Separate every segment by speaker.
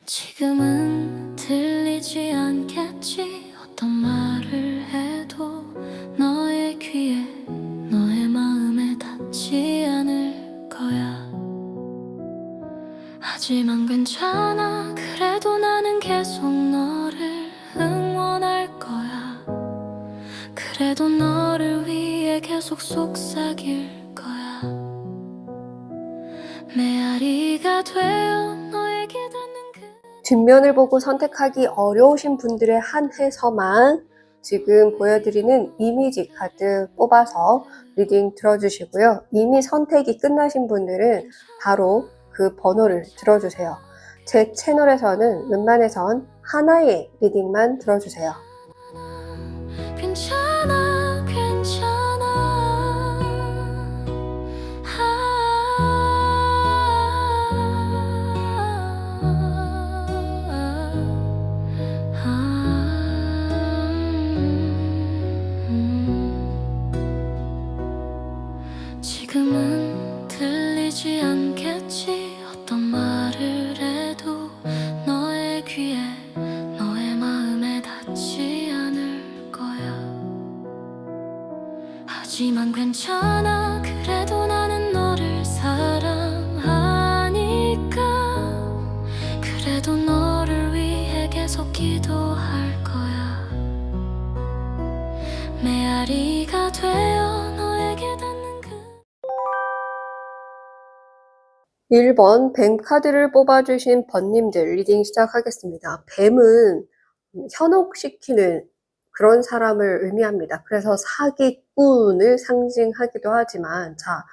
Speaker 1: 지금은 들리지 않겠지. 어떤 말을 해도 너의 귀에, 너의 마음에 닿지 않을 거야. 하지만 괜찮아. 그래도 나는 계속 너를 응원할 거야. 그래도 너를 위해 계속 속삭일 거야. 메아리가 되어 너에게 닿는
Speaker 2: 뒷면을 보고 선택하기 어려우신 분들에 한해서만 지금 보여드리는 이미지 카드 뽑아서 리딩 들어주시고요. 이미 선택이 끝나신 분들은 바로 그 번호를 들어주세요. 제 채널에서는 웬만해선 하나의 리딩만 들어주세요.
Speaker 1: 괜찮아, 괜찮아. 지금은 들리지 않겠지. 어떤 말을 해도 너의 귀에, 너의 마음에 닿지 않을 거야. 하지만 괜찮아. 그래도 나는 너를 사랑하니까. 그래도 너를 위해 계속 기도할 거야. 메아리가 되어 너에게 닿는 그
Speaker 2: 1번 뱀 카드를 뽑아주신 번님들 리딩 시작하겠습니다. 뱀은 현혹시키는 그런 사람을 의미합니다. 그래서 사기꾼을 상징하기도 하지만, 자,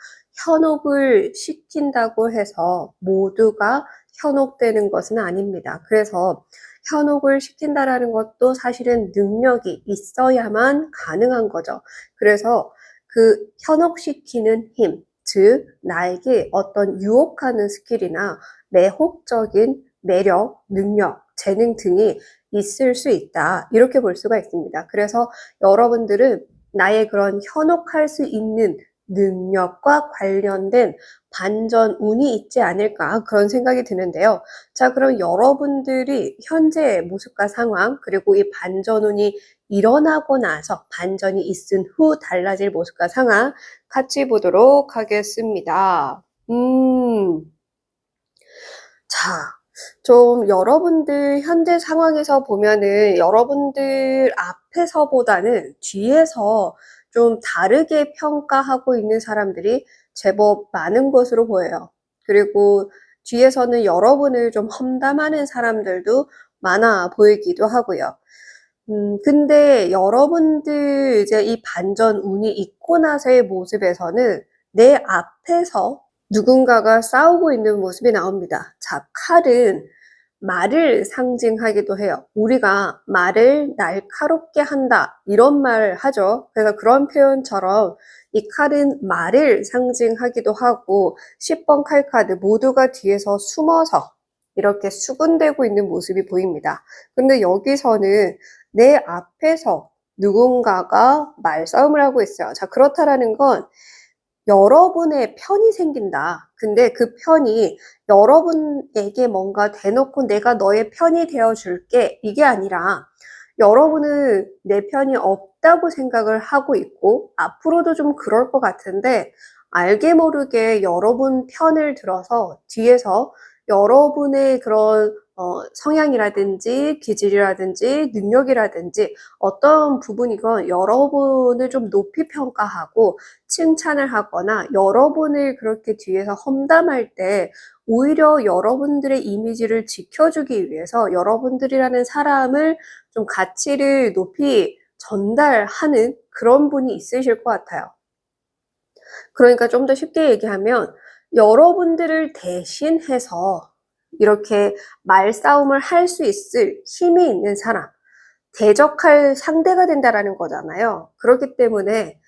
Speaker 2: 현혹을 시킨다고 해서 모두가 현혹되는 것은 아닙니다. 그래서 현혹을 시킨다라는 것도 사실은 능력이 있어야만 가능한 거죠. 그래서 그 현혹시키는 힘, 즉 나에게 어떤 유혹하는 스킬이나 매혹적인 매력, 능력, 재능 등이 있을 수 있다. 이렇게 볼 수가 있습니다. 그래서 여러분들은 나의 그런 현혹할 수 있는 능력과 관련된 반전 운이 있지 않을까 그런 생각이 드는데요. 자, 그럼 여러분들이 현재의 모습과 상황 그리고 이 반전 운이 일어나고 나서 반전이 있은 후 달라질 모습과 상황 같이 보도록 하겠습니다. 자, 좀 여러분들 현재 상황에서 보면은 여러분들 앞에서보다는 뒤에서 좀 다르게 평가하고 있는 사람들이 제법 많은 것으로 보여요. 그리고 뒤에서는 여러분을 좀 험담하는 사람들도 많아 보이기도 하고요. 근데 여러분들 이제 이 반전 운이 있고 나서의 모습에서는 내 앞에서 누군가가 싸우고 있는 모습이 나옵니다. 자, 칼은 말을 상징하기도 해요. 우리가 말을 날카롭게 한다 이런 말을 하죠. 그래서 그런 표현처럼 이 칼은 말을 상징하기도 하고 10번 칼 카드 모두가 뒤에서 숨어서 이렇게 수군대고 있는 모습이 보입니다. 근데 여기서는 내 앞에서 누군가가 말싸움을 하고 있어요. 자, 그렇다라는 건 여러분의 편이 생긴다. 근데 그 편이 여러분에게 뭔가 대놓고 내가 너의 편이 되어줄게. 이게 아니라 여러분은 내 편이 없다고 생각을 하고 있고 앞으로도 좀 그럴 것 같은데 알게 모르게 여러분 편을 들어서 뒤에서 여러분의 그런 성향이라든지 기질이라든지 능력이라든지 어떤 부분이건 여러분을 좀 높이 평가하고 칭찬을 하거나 여러분을 그렇게 뒤에서 험담할 때 오히려 여러분들의 이미지를 지켜주기 위해서 여러분들이라는 사람을 좀 가치를 높이 전달하는 그런 분이 있으실 것 같아요. 그러니까 좀 더 쉽게 얘기하면 여러분들을 대신해서 이렇게 말싸움을 할 수 있을 힘이 있는 사람, 대적할 상대가 된다라는 거잖아요. 그렇기 때문에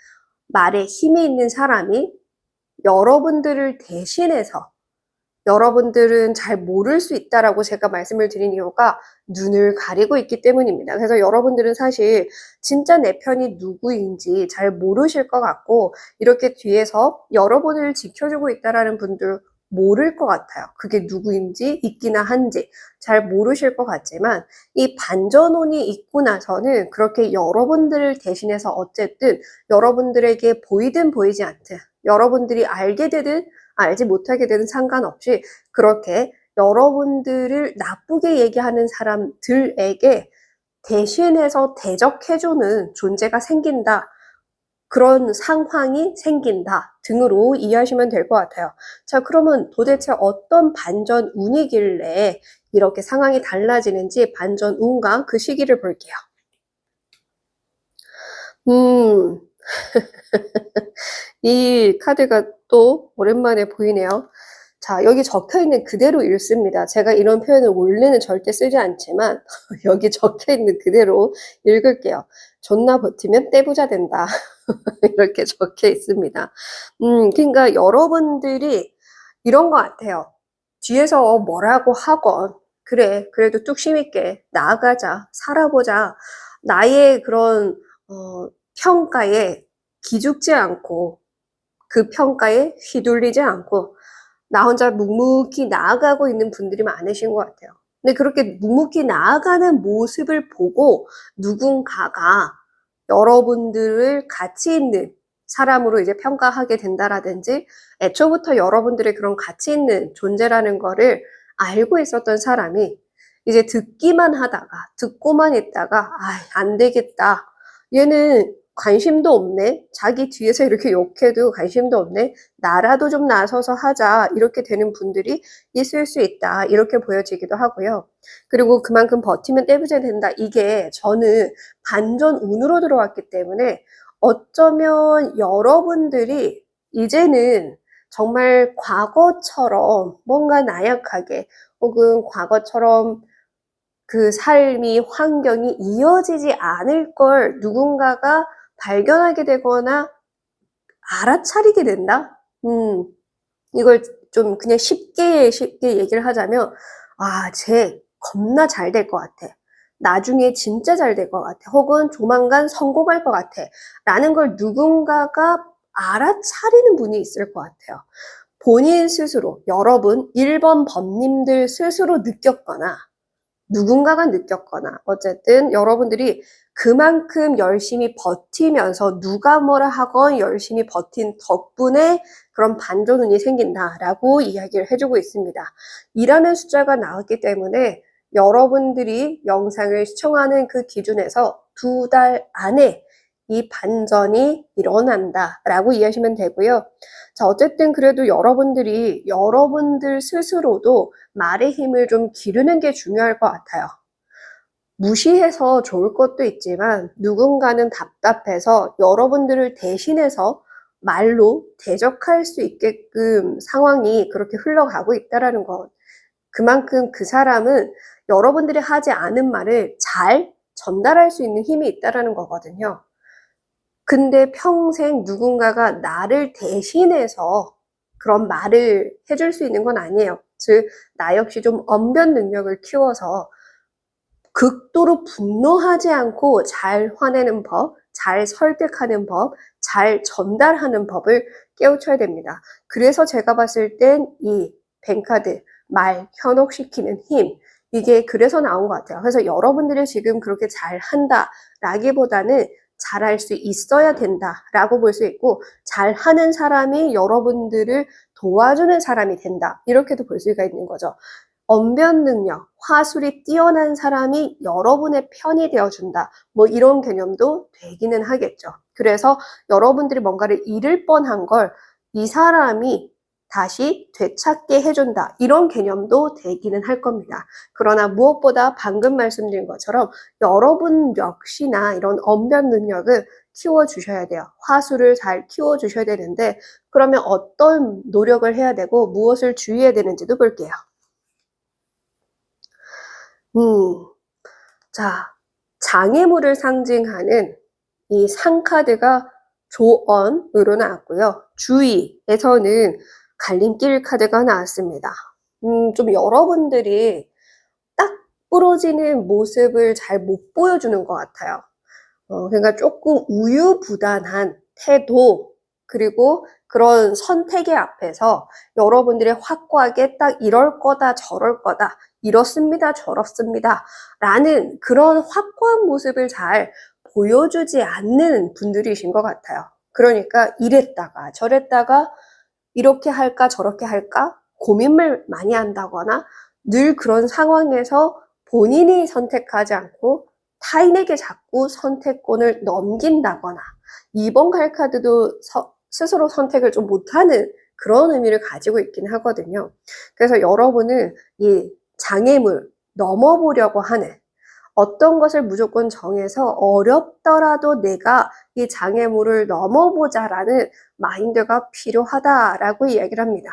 Speaker 2: 말에 힘이 있는 사람이 여러분들을 대신해서 여러분들은 잘 모를 수 있다라고 제가 말씀을 드린 이유가 눈을 가리고 있기 때문입니다. 그래서 여러분들은 사실 진짜 내 편이 누구인지 잘 모르실 것 같고 이렇게 뒤에서 여러분을 지켜주고 있다라는 분들 모를 것 같아요. 그게 누구인지 있기나 한지 잘 모르실 것 같지만 이 반전운이 있고 나서는 그렇게 여러분들을 대신해서 어쨌든 여러분들에게 보이든 보이지 않든 여러분들이 알게 되든 알지 못하게 되든 상관없이 그렇게 여러분들을 나쁘게 얘기하는 사람들에게 대신해서 대적해주는 존재가 생긴다. 그런 상황이 생긴다 등으로 이해하시면 될 것 같아요. 자, 그러면 도대체 어떤 반전 운이길래 이렇게 상황이 달라지는지 반전 운과 그 시기를 볼게요. 이 카드가 또 오랜만에 보이네요. 자, 여기 적혀 있는 그대로 읽습니다. 제가 이런 표현을 원래는 절대 쓰지 않지만 여기 적혀 있는 그대로 읽을게요. 존나 버티면 떼부자 된다. 이렇게 적혀 있습니다. 그러니까 여러분들이 이런 것 같아요. 뒤에서 뭐라고 하건 그래, 그래도 뚝심 있게 나아가자, 살아보자. 나의 그런 평가에 기죽지 않고 그 평가에 휘둘리지 않고 나 혼자 묵묵히 나아가고 있는 분들이 많으신 것 같아요. 근데 그렇게 묵묵히 나아가는 모습을 보고 누군가가 여러분들을 가치 있는 사람으로 이제 평가하게 된다라든지 애초부터 여러분들의 그런 가치 있는 존재라는 거를 알고 있었던 사람이 이제 듣고만 있다가 안 되겠다. 얘는 관심도 없네. 자기 뒤에서 이렇게 욕해도 관심도 없네. 나라도 좀 나서서 하자. 이렇게 되는 분들이 있을 수 있다. 이렇게 보여지기도 하고요. 그리고 그만큼 버티면 떼부자 된다. 이게 저는 반전 운으로 들어왔기 때문에 어쩌면 여러분들이 이제는 정말 과거처럼 뭔가 나약하게 혹은 과거처럼 그 삶이 환경이 이어지지 않을 걸 누군가가 발견하게 되거나 알아차리게 된다? 이걸 좀 그냥 쉽게 얘기를 하자면 쟤 겁나 잘 될 것 같아. 나중에 진짜 잘 될 것 같아. 혹은 조만간 성공할 것 같아. 라는 걸 누군가가 알아차리는 분이 있을 것 같아요. 본인 스스로, 여러분, 1번 범님들 스스로 느꼈거나 누군가가 느꼈거나 어쨌든 여러분들이 그만큼 열심히 버티면서 누가 뭐라 하건 열심히 버틴 덕분에 그런 반전운이 생긴다라고 이야기를 해주고 있습니다. 2라는 숫자가 나왔기 때문에 여러분들이 영상을 시청하는 그 기준에서 2달 안에 이 반전이 일어난다라고 이해하시면 되고요. 자, 어쨌든 그래도 여러분들이 여러분들 스스로도 말의 힘을 좀 기르는 게 중요할 것 같아요. 무시해서 좋을 것도 있지만 누군가는 답답해서 여러분들을 대신해서 말로 대적할 수 있게끔 상황이 그렇게 흘러가고 있다라는 것. 그만큼 그 사람은 여러분들이 하지 않은 말을 잘 전달할 수 있는 힘이 있다라는 거거든요. 근데 평생 누군가가 나를 대신해서 그런 말을 해줄 수 있는 건 아니에요. 즉, 나 역시 좀 언변 능력을 키워서 극도로 분노하지 않고 잘 화내는 법, 잘 설득하는 법, 잘 전달하는 법을 깨우쳐야 됩니다. 그래서 제가 봤을 땐 이 뱅카드, 말 현혹시키는 힘, 이게 그래서 나온 것 같아요. 그래서 여러분들이 지금 그렇게 잘한다 라기보다는 잘할 수 있어야 된다라고 볼 수 있고 잘하는 사람이 여러분들을 도와주는 사람이 된다. 이렇게도 볼 수가 있는 거죠. 언변 능력, 화술이 뛰어난 사람이 여러분의 편이 되어준다. 뭐 이런 개념도 되기는 하겠죠. 그래서 여러분들이 뭔가를 잃을 뻔한 걸 이 사람이 다시 되찾게 해준다. 이런 개념도 되기는 할 겁니다. 그러나 무엇보다 방금 말씀드린 것처럼 여러분 역시나 이런 언변 능력을 키워주셔야 돼요. 화술을 잘 키워주셔야 되는데 그러면 어떤 노력을 해야 되고 무엇을 주의해야 되는지도 볼게요. 자, 장애물을 상징하는 이 상카드가 조언으로 나왔고요. 주의에서는 갈림길 카드가 나왔습니다. 좀 여러분들이 딱 부러지는 모습을 잘 못 보여주는 것 같아요. 그러니까 조금 우유부단한 태도, 그리고 그런 선택의 앞에서 여러분들이 확고하게 딱 이럴 거다, 저럴 거다, 이렇습니다, 저렇습니다 라는 그런 확고한 모습을 잘 보여주지 않는 분들이신 것 같아요. 그러니까 이랬다가 저랬다가 이렇게 할까 저렇게 할까 고민을 많이 한다거나 늘 그런 상황에서 본인이 선택하지 않고 타인에게 자꾸 선택권을 넘긴다거나 2번 칼카드도 스스로 선택을 좀 못하는 그런 의미를 가지고 있긴 하거든요. 그래서 여러분은 이 장애물 넘어보려고 하는 어떤 것을 무조건 정해서 어렵더라도 내가 이 장애물을 넘어보자라는 마인드가 필요하다라고 이야기를 합니다.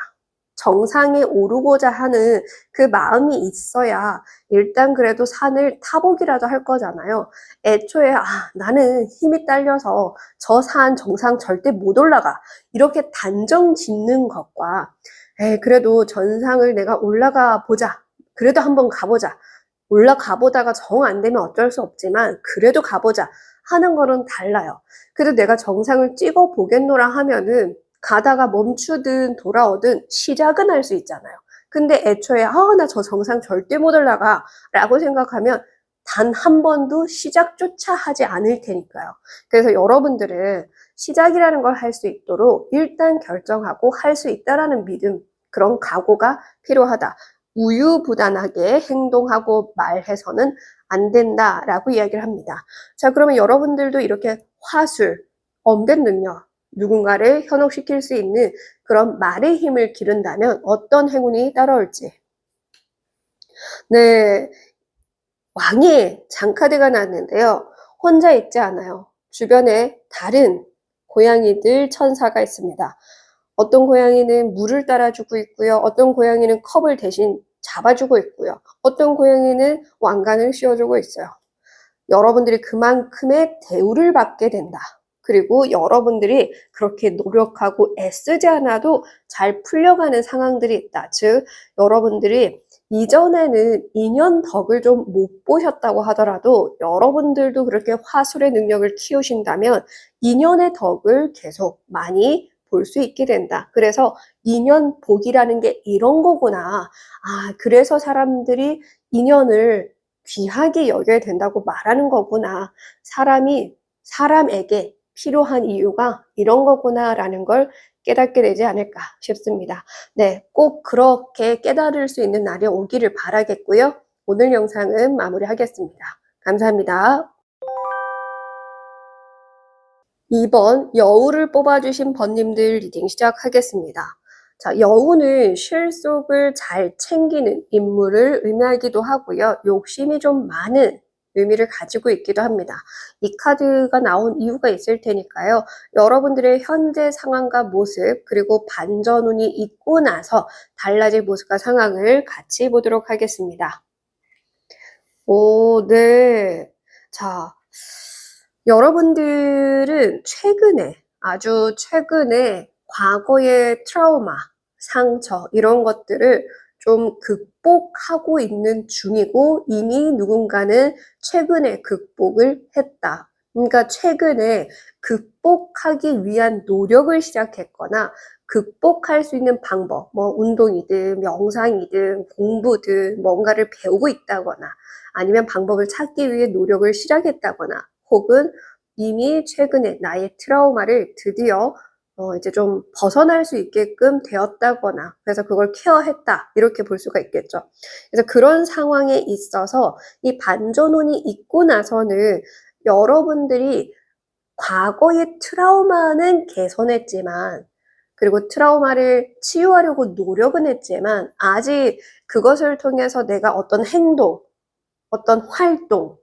Speaker 2: 정상에 오르고자 하는 그 마음이 있어야 일단 그래도 산을 타보기라도 할 거잖아요. 애초에 나는 힘이 딸려서 저 산 정상 절대 못 올라가 이렇게 단정 짓는 것과 그래도 전상을 내가 올라가 보자 그래도 한번 가보자 올라가 보다가 정 안 되면 어쩔 수 없지만 그래도 가보자 하는 거는 달라요. 그래도 내가 정상을 찍어 보겠노라 하면은 가다가 멈추든 돌아오든 시작은 할 수 있잖아요. 근데 애초에 나 저 정상 절대 못 올라가 라고 생각하면 단 한 번도 시작조차 하지 않을 테니까요. 그래서 여러분들은 시작이라는 걸 할 수 있도록 일단 결정하고 할 수 있다라는 믿음, 그런 각오가 필요하다. 우유부단하게 행동하고 말해서는 안 된다라고 이야기를 합니다. 자, 그러면 여러분들도 이렇게 화술, 언변 능력, 누군가를 현혹시킬 수 있는 그런 말의 힘을 기른다면 어떤 행운이 따라올지. 네, 왕의 장카드가 나왔는데요. 혼자 있지 않아요. 주변에 다른 고양이들 천사가 있습니다. 어떤 고양이는 물을 따라주고 있고요. 어떤 고양이는 컵을 대신 잡아주고 있고요. 어떤 고양이는 왕관을 씌워주고 있어요. 여러분들이 그만큼의 대우를 받게 된다. 그리고 여러분들이 그렇게 노력하고 애쓰지 않아도 잘 풀려가는 상황들이 있다. 즉, 여러분들이 이전에는 인연 덕을 좀 못 보셨다고 하더라도 여러분들도 그렇게 화술의 능력을 키우신다면 인연의 덕을 계속 많이 볼 수 있게 된다. 그래서 인연 복이라는 게 이런 거구나. 그래서 사람들이 인연을 귀하게 여겨야 된다고 말하는 거구나. 사람이 사람에게 필요한 이유가 이런 거구나라는 걸 깨닫게 되지 않을까 싶습니다. 네, 꼭 그렇게 깨달을 수 있는 날이 오기를 바라겠고요. 오늘 영상은 마무리하겠습니다. 감사합니다. 2번 여우를 뽑아주신 번님들 리딩 시작하겠습니다. 자, 여우는 실속을 잘 챙기는 인물을 의미하기도 하고요. 욕심이 좀 많은 의미를 가지고 있기도 합니다. 이 카드가 나온 이유가 있을 테니까요. 여러분들의 현재 상황과 모습 그리고 반전운이 있고 나서 달라질 모습과 상황을 같이 보도록 하겠습니다. 오, 네. 자, 여러분들은 최근에, 아주 최근에 과거의 트라우마, 상처, 이런 것들을 좀 극복하고 있는 중이고 이미 누군가는 최근에 극복을 했다. 그러니까 최근에 극복하기 위한 노력을 시작했거나 극복할 수 있는 방법, 뭐 운동이든 명상이든 공부든 뭔가를 배우고 있다거나 아니면 방법을 찾기 위해 노력을 시작했다거나 혹은 이미 최근에 나의 트라우마를 드디어 이제 좀 벗어날 수 있게끔 되었다거나 그래서 그걸 케어했다 이렇게 볼 수가 있겠죠. 그래서 그런 상황에 있어서 이 반전운이 있고 나서는 여러분들이 과거의 트라우마는 개선했지만 그리고 트라우마를 치유하려고 노력은 했지만 아직 그것을 통해서 내가 어떤 행동, 어떤 활동,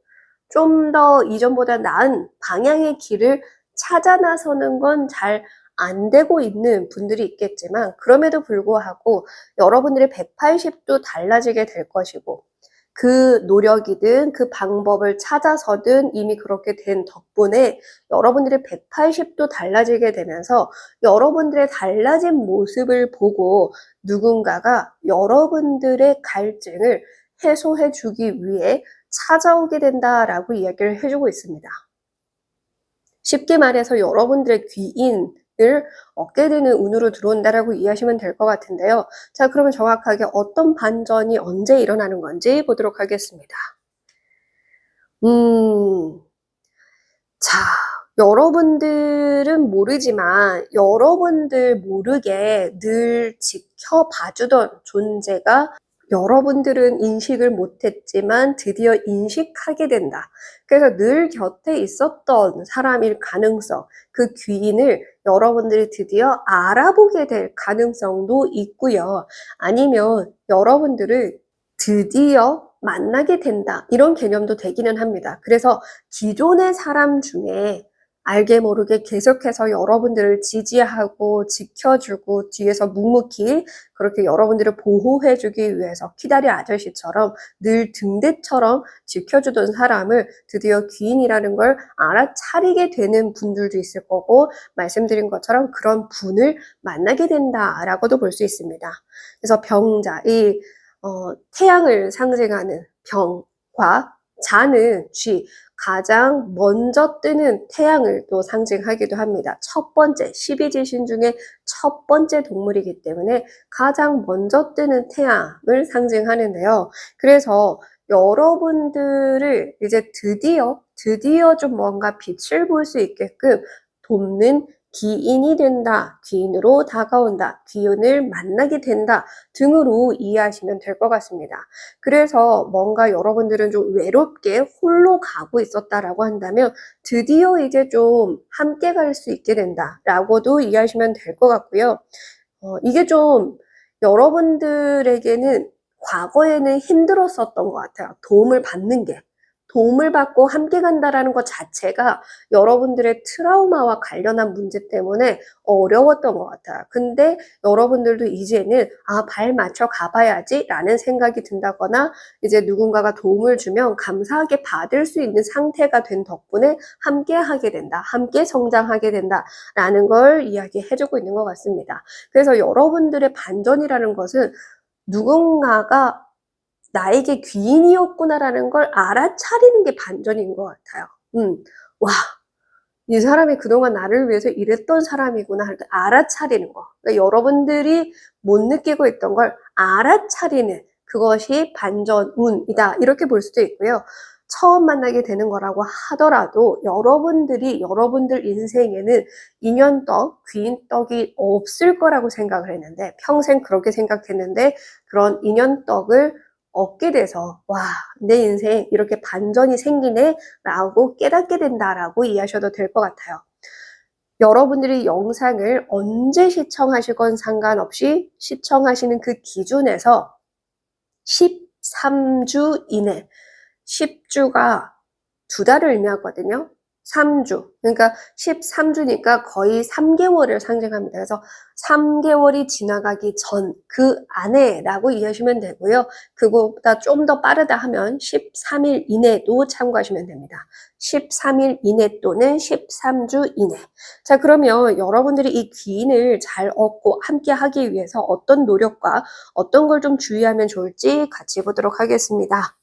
Speaker 2: 좀 더 이전보다 나은 방향의 길을 찾아 나서는 건 잘 안 되고 있는 분들이 있겠지만 그럼에도 불구하고 여러분들의 180도 달라지게 될 것이고 그 노력이든 그 방법을 찾아서든 이미 그렇게 된 덕분에 여러분들의 180도 달라지게 되면서 여러분들의 달라진 모습을 보고 누군가가 여러분들의 갈증을 해소해 주기 위해 찾아오게 된다라고 이야기를 해주고 있습니다. 쉽게 말해서 여러분들의 귀인, 얻게 되는 운으로 들어온다라고 이해하시면 될 것 같은데요. 자, 그러면 정확하게 어떤 반전이 언제 일어나는 건지 보도록 하겠습니다. 자, 여러분들은 모르지만 여러분들 모르게 늘 지켜봐주던 존재가 여러분들은 인식을 못했지만 드디어 인식하게 된다. 그래서 늘 곁에 있었던 사람일 가능성, 그 귀인을 여러분들이 드디어 알아보게 될 가능성도 있고요. 아니면 여러분들을 드디어 만나게 된다. 이런 개념도 되기는 합니다. 그래서 기존의 사람 중에 알게 모르게 계속해서 여러분들을 지지하고 지켜주고 뒤에서 묵묵히 그렇게 여러분들을 보호해주기 위해서 키다리 아저씨처럼 늘 등대처럼 지켜주던 사람을 드디어 귀인이라는 걸 알아차리게 되는 분들도 있을 거고, 말씀드린 것처럼 그런 분을 만나게 된다라고도 볼 수 있습니다. 그래서 병자, 태양을 상징하는 병과 자는 쥐, 가장 먼저 뜨는 태양을 또 상징하기도 합니다. 첫 번째, 12지신 중에 첫 번째 동물이기 때문에 가장 먼저 뜨는 태양을 상징하는데요. 그래서 여러분들을 이제 드디어 좀 뭔가 빛을 볼 수 있게끔 돕는 귀인이 된다, 귀인으로 다가온다, 귀인을 만나게 된다 등으로 이해하시면 될 것 같습니다. 그래서 뭔가 여러분들은 좀 외롭게 홀로 가고 있었다라고 한다면 드디어 이제 좀 함께 갈 수 있게 된다라고도 이해하시면 될 것 같고요. 이게 좀 여러분들에게는 과거에는 힘들었었던 것 같아요. 도움을 받고 함께 간다라는 것 자체가 여러분들의 트라우마와 관련한 문제 때문에 어려웠던 것 같아요. 근데 여러분들도 이제는 발 맞춰 가봐야지 라는 생각이 든다거나 이제 누군가가 도움을 주면 감사하게 받을 수 있는 상태가 된 덕분에 함께 하게 된다, 함께 성장하게 된다 라는 걸 이야기해주고 있는 것 같습니다. 그래서 여러분들의 반전이라는 것은 누군가가 나에게 귀인이었구나라는 걸 알아차리는 게 반전인 것 같아요. 와, 이 사람이 그동안 나를 위해서 일했던 사람이구나 할 때 알아차리는 거. 그러니까 여러분들이 못 느끼고 있던 걸 알아차리는 그것이 반전운이다. 이렇게 볼 수도 있고요. 처음 만나게 되는 거라고 하더라도 여러분들 인생에는 인연떡, 귀인떡이 없을 거라고 생각을 했는데, 평생 그렇게 생각했는데 그런 인연떡을 얻게 돼서 내 인생 이렇게 반전이 생기네 라고 깨닫게 된다라고 이해하셔도 될 것 같아요. 여러분들이 영상을 언제 시청하시건 상관없이 시청하시는 그 기준에서 13주 이내, 10주가 2달을 의미하거든요. 3주, 그러니까 13주니까 거의 3개월을 상징합니다. 그래서 3개월이 지나가기 전, 그 안에라고 이해하시면 되고요. 그거보다 좀 더 빠르다 하면 13일 이내도 참고하시면 됩니다. 13일 이내 또는 13주 이내. 자, 그러면 여러분들이 이 귀인을 잘 얻고 함께 하기 위해서 어떤 노력과 어떤 걸 좀 주의하면 좋을지 같이 보도록 하겠습니다.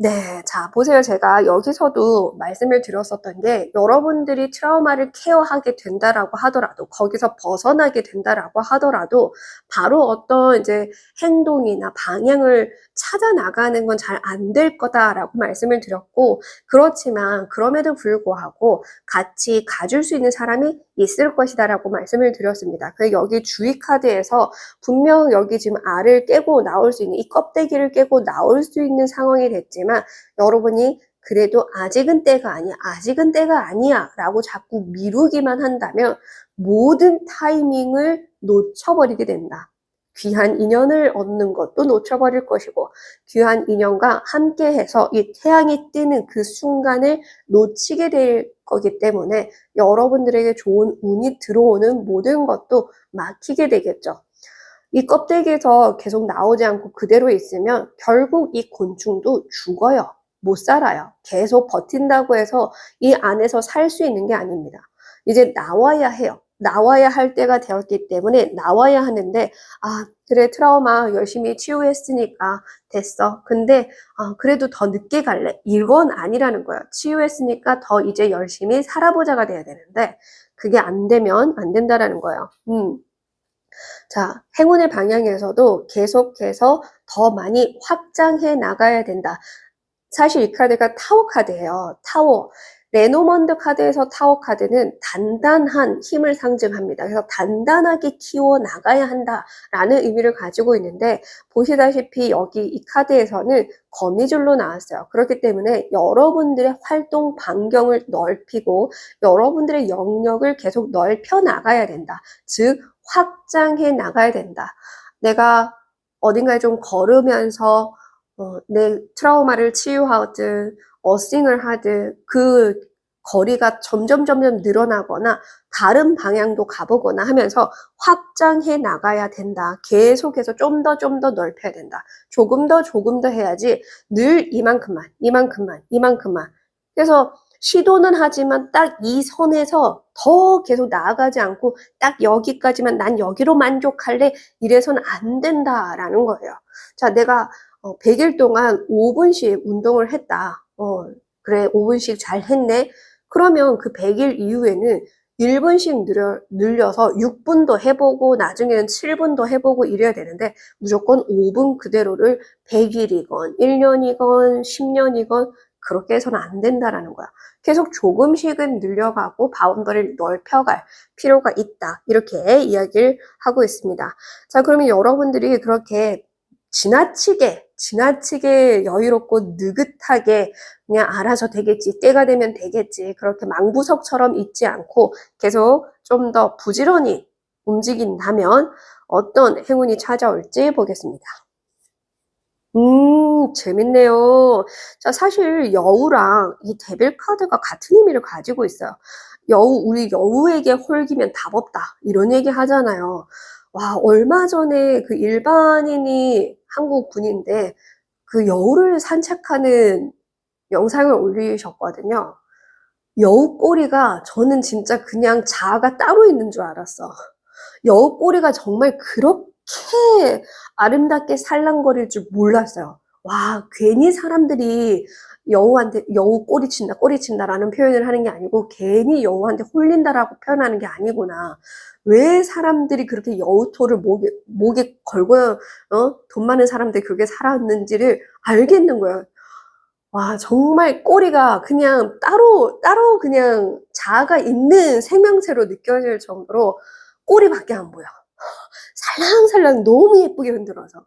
Speaker 2: 네. 자, 보세요. 제가 여기서도 말씀을 드렸었던 게 여러분들이 트라우마를 케어하게 된다라고 하더라도, 거기서 벗어나게 된다라고 하더라도 바로 어떤 이제 행동이나 방향을 찾아 나가는 건 잘 안 될 거다라고 말씀을 드렸고, 그렇지만 그럼에도 불구하고 같이 가줄 수 있는 사람이 있을 것이다라고 말씀을 드렸습니다. 그래서 여기 주의 카드에서 분명 여기 지금 알을 깨고 나올 수 있는, 이 껍데기를 깨고 나올 수 있는 상황이 됐지만 여러분이 그래도 아직은 때가 아니야 라고 자꾸 미루기만 한다면 모든 타이밍을 놓쳐버리게 된다. 귀한 인연을 얻는 것도 놓쳐버릴 것이고, 귀한 인연과 함께해서 이 태양이 뜨는 그 순간을 놓치게 될 거기 때문에 여러분들에게 좋은 운이 들어오는 모든 것도 막히게 되겠죠. 이 껍데기에서 계속 나오지 않고 그대로 있으면 결국 이 곤충도 죽어요. 못 살아요. 계속 버틴다고 해서 이 안에서 살 수 있는 게 아닙니다. 이제 나와야 해요. 나와야 할 때가 되었기 때문에 나와야 하는데, 그래, 트라우마 열심히 치유했으니까 됐어. 근데 그래도 더 늦게 갈래. 이건 아니라는 거예요. 치유했으니까 더 이제 열심히 살아보자가 돼야 되는데, 그게 안 되면 안 된다라는 거예요. 자, 행운의 방향에서도 계속해서 더 많이 확장해 나가야 된다. 사실 이 카드가 타워 카드예요. 타워. 레노먼드 카드에서 타워 카드는 단단한 힘을 상징합니다. 그래서 단단하게 키워 나가야 한다라는 의미를 가지고 있는데, 보시다시피 여기 이 카드에서는 거미줄로 나왔어요. 그렇기 때문에 여러분들의 활동 반경을 넓히고 여러분들의 영역을 계속 넓혀 나가야 된다. 즉 확장해 나가야 된다. 내가 어딘가에 좀 걸으면서 내 트라우마를 치유하든 어싱을 하든 그 거리가 점점 늘어나거나 다른 방향도 가보거나 하면서 확장해 나가야 된다. 계속해서 좀 더 넓혀야 된다. 조금 더 해야지 늘 이만큼만. 그래서 시도는 하지만 딱 이 선에서 더 계속 나아가지 않고 딱 여기까지만, 난 여기로 만족할래, 이래서는 안 된다라는 거예요. 자, 내가 100일 동안 5분씩 운동을 했다. 그래, 5분씩 잘 했네. 그러면 그 100일 이후에는 1분씩 늘려서 6분도 해보고 나중에는 7분도 해보고 이래야 되는데, 무조건 5분 그대로를 100일이건 1년이건 10년이건 그렇게 해서는 안 된다라는 거야. 계속 조금씩은 늘려가고 바운더리를 넓혀갈 필요가 있다. 이렇게 이야기를 하고 있습니다. 자, 그러면 여러분들이 그렇게 지나치게 여유롭고 느긋하게 그냥 알아서 되겠지, 때가 되면 되겠지, 그렇게 망부석처럼 있지 않고 계속 좀 더 부지런히 움직인다면 어떤 행운이 찾아올지 보겠습니다. 재밌네요. 자, 사실 여우랑 이 데빌 카드가 같은 의미를 가지고 있어요. 우리 여우에게 홀기면 답 없다, 이런 얘기 하잖아요. 와, 얼마 전에 그 일반인이 한국 군인데 그 여우를 산책하는 영상을 올리셨거든요. 여우 꼬리가 저는 진짜 그냥 자아가 따로 있는 줄 알았어. 여우 꼬리가 정말 그렇게 아름답게 살랑거릴 줄 몰랐어요. 와, 괜히 사람들이 여우한테 여우 꼬리친다라는 표현을 하는 게 아니고 괜히 여우한테 홀린다라고 표현하는 게 아니구나. 왜 사람들이 그렇게 여우토를 목에 걸고 돈 많은 사람들이 그렇게 살았는지를 알겠는 거예요. 와, 정말 꼬리가 그냥 따로 그냥 자아가 있는 생명체로 느껴질 정도로 꼬리밖에 안 보여. 살랑살랑 너무 예쁘게 흔들어서.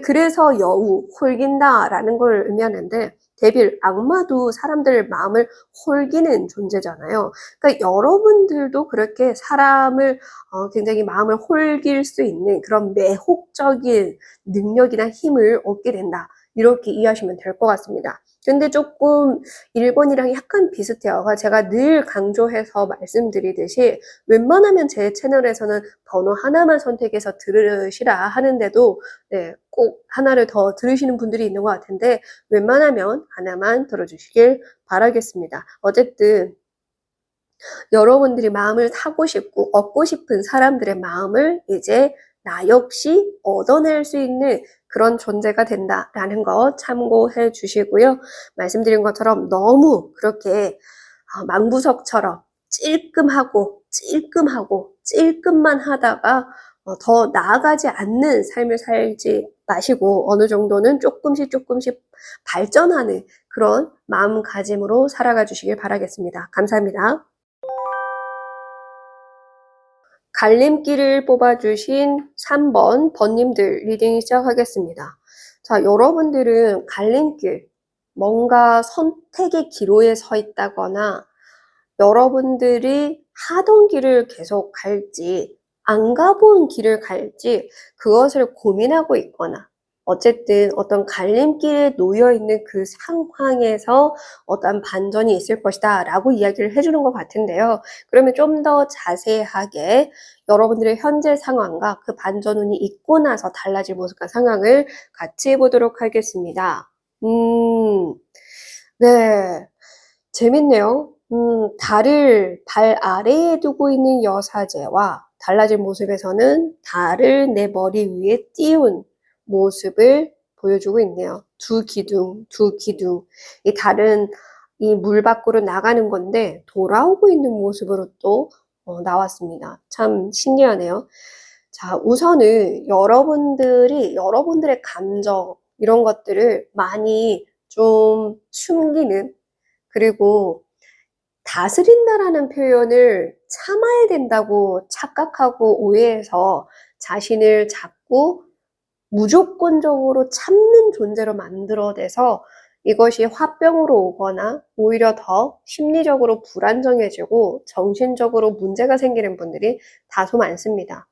Speaker 2: 그래서 여우, 홀긴다라는 걸 의미하는데, 데빌, 악마도 사람들 마음을 홀기는 존재잖아요. 그러니까 여러분들도 그렇게 사람을 굉장히 마음을 홀길 수 있는 그런 매혹적인 능력이나 힘을 얻게 된다. 이렇게 이해하시면 될 것 같습니다. 근데 조금 1번이랑 약간 비슷해요. 제가 늘 강조해서 말씀드리듯이 웬만하면 제 채널에서는 번호 하나만 선택해서 들으시라 하는데도 네, 꼭 하나를 더 들으시는 분들이 있는 것 같은데, 웬만하면 하나만 들어주시길 바라겠습니다. 어쨌든 여러분들이 마음을 사고 싶고 얻고 싶은 사람들의 마음을 이제 나 역시 얻어낼 수 있는 그런 존재가 된다라는 거 참고해 주시고요. 말씀드린 것처럼 너무 그렇게 망부석처럼 찔끔만 하다가 더 나아가지 않는 삶을 살지 마시고 어느 정도는 조금씩 발전하는 그런 마음가짐으로 살아가 주시길 바라겠습니다. 감사합니다. 갈림길을 뽑아주신 3번 번님들 리딩 시작하겠습니다. 자, 여러분들은 갈림길, 뭔가 선택의 기로에 서 있다거나 여러분들이 하던 길을 계속 갈지 안 가본 길을 갈지 그것을 고민하고 있거나 어쨌든 어떤 갈림길에 놓여 있는 그 상황에서 어떤 반전이 있을 것이다 라고 이야기를 해주는 것 같은데요. 그러면 좀 더 자세하게 여러분들의 현재 상황과 그 반전운이 있고 나서 달라질 모습과 상황을 같이 보도록 하겠습니다. 네, 재밌네요. 달을 발 아래에 두고 있는 여사제와 달라진 모습에서는 달을 내 머리 위에 띄운 모습을 보여주고 있네요. 두 기둥. 이 달은 이 물 밖으로 나가는 건데 돌아오고 있는 모습으로 또 나왔습니다. 참 신기하네요. 자, 우선은 여러분들이 여러분들의 감정 이런 것들을 많이 좀 숨기는, 그리고 다스린다라는 표현을 참아야 된다고 착각하고 오해해서 자신을 자꾸 무조건적으로 참는 존재로 만들어내서 이것이 화병으로 오거나 오히려 더 심리적으로 불안정해지고 정신적으로 문제가 생기는 분들이 다소 많습니다.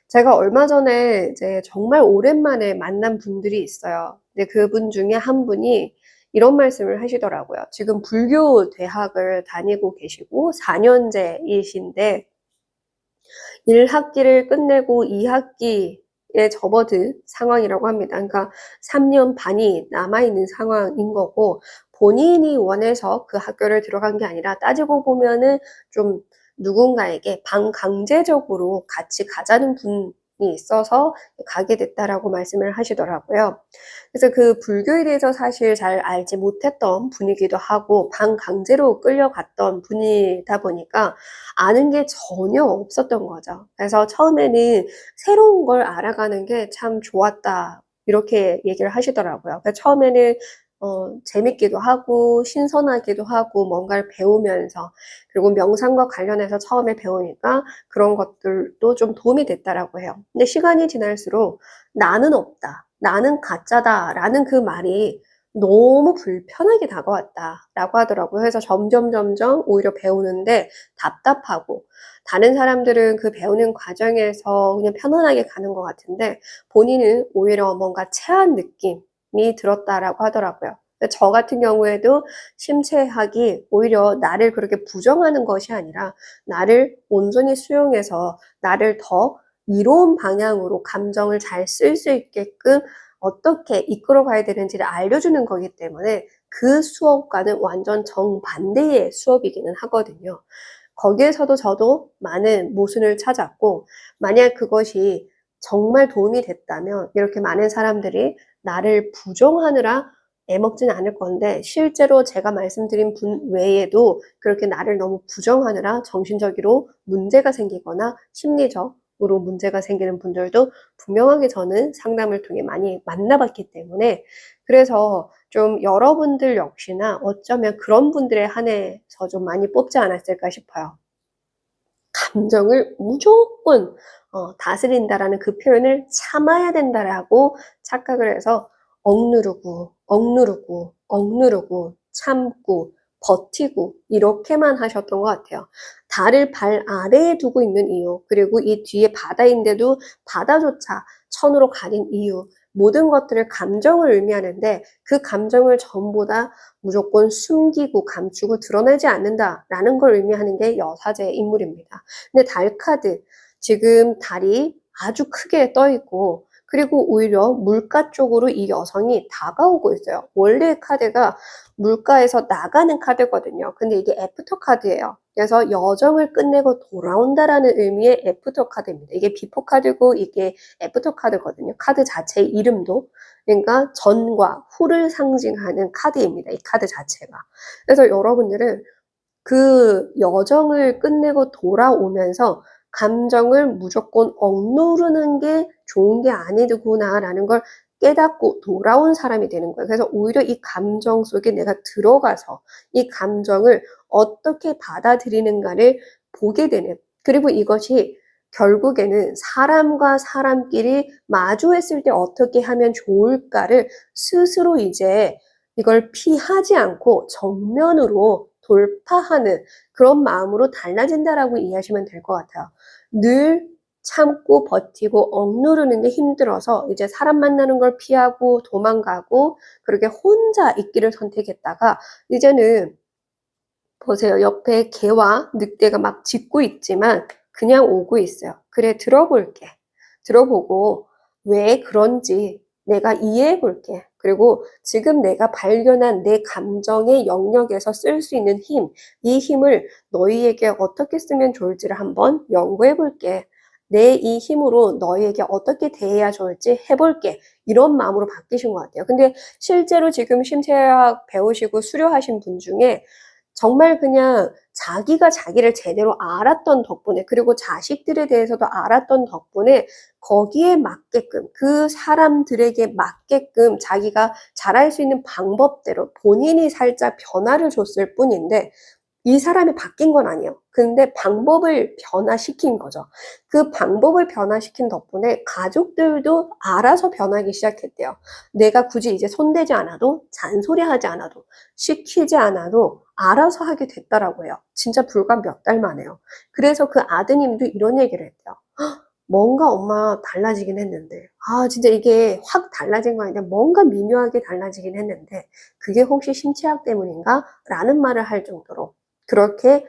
Speaker 2: 제가 얼마 전에 이제 정말 오랜만에 만난 분들이 있어요. 근데 그분 중에 한 분이 이런 말씀을 하시더라고요. 지금 불교 대학을 다니고 계시고 4년제이신데 1학기를 끝내고 2학기에 접어든 상황이라고 합니다. 그러니까 3년 반이 남아있는 상황인 거고, 본인이 원해서 그 학교를 들어간 게 아니라 따지고 보면은 좀 누군가에게 반강제적으로 같이 가자는 분이 있어서 가게 됐다라고 말씀을 하시더라고요. 그래서 그 불교에 대해서 사실 잘 알지 못했던 분이기도 하고 반강제로 끌려갔던 분이다 보니까 아는 게 전혀 없었던 거죠. 그래서 처음에는 새로운 걸 알아가는 게 참 좋았다, 이렇게 얘기를 하시더라고요. 그러니까 처음에는 재밌기도 하고 신선하기도 하고 뭔가를 배우면서, 그리고 명상과 관련해서 처음에 배우니까 그런 것들도 좀 도움이 됐다라고 해요. 근데 시간이 지날수록 나는 없다, 나는 가짜다라는 그 말이 너무 불편하게 다가왔다라고 하더라고요. 그래서 점점 오히려 배우는데 답답하고, 다른 사람들은 그 배우는 과정에서 그냥 편안하게 가는 것 같은데 본인은 오히려 뭔가 체한 느낌이 들었다라고 하더라고요. 저 같은 경우에도 심체학이 오히려 나를 그렇게 부정하는 것이 아니라 나를 온전히 수용해서 나를 더 이로운 방향으로 감정을 잘 쓸 수 있게끔 어떻게 이끌어 가야 되는지를 알려주는 거기 때문에 그 수업과는 완전 정반대의 수업이기는 하거든요. 거기에서도 저도 많은 모순을 찾았고, 만약 그것이 정말 도움이 됐다면 이렇게 많은 사람들이 나를 부정하느라 애먹진 않을 건데, 실제로 제가 말씀드린 분 외에도 그렇게 나를 너무 부정하느라 정신적으로 문제가 생기거나 심리적으로 문제가 생기는 분들도 분명하게 저는 상담을 통해 많이 만나봤기 때문에, 그래서 좀 여러분들 역시나 어쩌면 그런 분들에 한해서 좀 많이 뽑지 않았을까 싶어요. 감정을 무조건 다스린다라는 그 표현을 참아야 된다라고 착각을 해서 억누르고 참고 버티고 이렇게만 하셨던 것 같아요. 달을 발 아래에 두고 있는 이유, 그리고 이 뒤에 바다인데도 바다조차 천으로 가린 이유, 모든 것들을 감정을 의미하는데 그 감정을 전부 다 무조건 숨기고 감추고 드러내지 않는다라는 걸 의미하는 게 여사제의 인물입니다. 근데 달 카드, 지금 달이 아주 크게 떠 있고, 그리고 오히려 물가 쪽으로 이 여성이 다가오고 있어요. 원래 카드가 물가에서 나가는 카드거든요. 근데 이게 애프터 카드예요. 그래서 여정을 끝내고 돌아온다라는 의미의 애프터 카드입니다. 이게 비포 카드고 이게 애프터 카드거든요. 카드 자체의 이름도. 그러니까 전과 후를 상징하는 카드입니다. 이 카드 자체가. 그래서 여러분들은 그 여정을 끝내고 돌아오면서 감정을 무조건 억누르는 게 좋은 게 아니구나라는 걸 깨닫고 돌아온 사람이 되는 거예요. 그래서 오히려 이 감정 속에 내가 들어가서 이 감정을 어떻게 받아들이는가를 보게 되는, 그리고 이것이 결국에는 사람과 사람끼리 마주했을 때 어떻게 하면 좋을까를 스스로 이제 이걸 피하지 않고 정면으로 돌파하는 그런 마음으로 달라진다라고 이해하시면 될 것 같아요. 늘 참고 버티고 억누르는 게 힘들어서 이제 사람 만나는 걸 피하고 도망가고 그렇게 혼자 있기를 선택했다가 이제는 보세요. 옆에 개와 늑대가 막 짖고 있지만 그냥 오고 있어요. 그래, 들어볼게. 들어보고 왜 그런지 내가 이해해 볼게. 그리고 지금 내가 발견한 내 감정의 영역에서 쓸 수 있는 힘, 이 힘을 너희에게 어떻게 쓰면 좋을지를 한번 연구해 볼게. 내 이 힘으로 너희에게 어떻게 대해야 좋을지 해볼게. 이런 마음으로 바뀌신 것 같아요. 근데 실제로 지금 심리학 배우시고 수료하신 분 중에 정말 그냥 자기가 자기를 제대로 알았던 덕분에, 그리고 자식들에 대해서도 알았던 덕분에 거기에 맞게끔, 그 사람들에게 맞게끔 자기가 잘할 수 있는 방법대로 본인이 살짝 변화를 줬을 뿐인데, 이 사람이 바뀐 건 아니에요. 근데 방법을 변화시킨 거죠. 그 방법을 변화시킨 덕분에 가족들도 알아서 변하기 시작했대요. 내가 굳이 이제 손대지 않아도, 잔소리하지 않아도, 시키지 않아도 알아서 하게 됐다라고 해요. 진짜 불과 몇 달 만에요. 그래서 그 아드님도 이런 얘기를 했대요. 뭔가 엄마 달라지긴 했는데, 진짜 이게 확 달라진 거 아닌데, 뭔가 미묘하게 달라지긴 했는데, 그게 혹시 심취학 때문인가? 라는 말을 할 정도로, 그렇게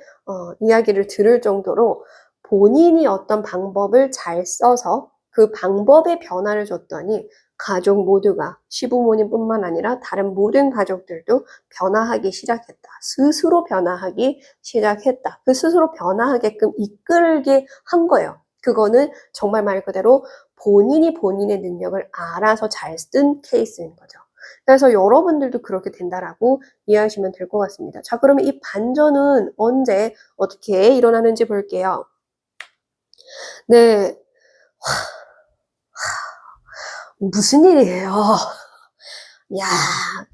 Speaker 2: 이야기를 들을 정도로 본인이 어떤 방법을 잘 써서 그 방법에 변화를 줬더니 가족 모두가, 시부모님뿐만 아니라 다른 모든 가족들도 변화하기 시작했다. 스스로 변화하기 시작했다. 그 스스로 변화하게끔 이끌게 한 거예요. 그거는 정말 말 그대로 본인이 본인의 능력을 알아서 잘 쓴 케이스인 거죠. 그래서 여러분들도 그렇게 된다라고 이해하시면 될 것 같습니다. 자, 그러면 이 반전은 언제 어떻게 일어나는지 볼게요. 네, 무슨 일이에요? 야,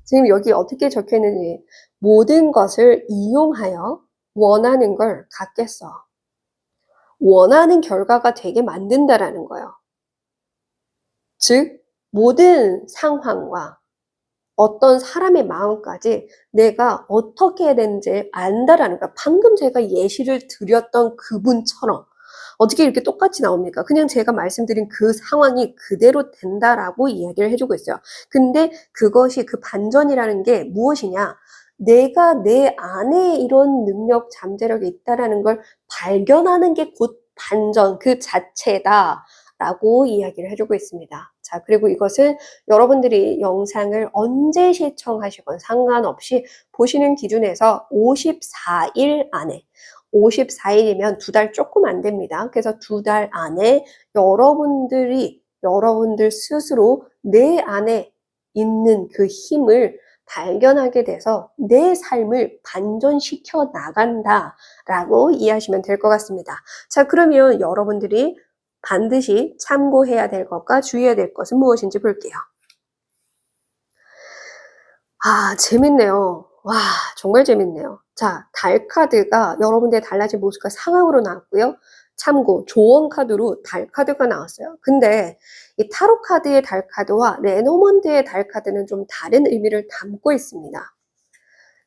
Speaker 2: 지금 여기 어떻게 적혀 있는지, 모든 것을 이용하여 원하는 걸 갖겠어. 원하는 결과가 되게 만든다라는 거예요. 즉, 모든 상황과 어떤 사람의 마음까지 내가 어떻게 해야 되는지 안다라는 거야. 방금 제가 예시를 드렸던 그분처럼 어떻게 이렇게 똑같이 나옵니까? 그냥 제가 말씀드린 그 상황이 그대로 된다라고 이야기를 해주고 있어요. 근데 그것이 그 반전이라는 게 무엇이냐? 내가 내 안에 이런 능력, 잠재력이 있다라는 걸 발견하는 게 곧 반전 그 자체다라고 이야기를 해주고 있습니다. 자, 그리고 이것은 여러분들이 영상을 언제 시청하시건 상관없이 보시는 기준에서 54일 안에, 54일이면 2달 조금 안 됩니다. 그래서 2달 안에 여러분들 스스로 내 안에 있는 그 힘을 발견하게 돼서 내 삶을 반전시켜 나간다라고 이해하시면 될 것 같습니다. 자, 그러면 여러분들이 반드시 참고해야 될 것과 주의해야 될 것은 무엇인지 볼게요. 재밌네요. 와, 정말 재밌네요. 자, 달 카드가 여러분들의 달라진 모습과 상황으로 나왔고요. 참고, 조언 카드로 달 카드가 나왔어요. 근데 이 타로 카드의 달 카드와 레노먼드의 달 카드는 좀 다른 의미를 담고 있습니다.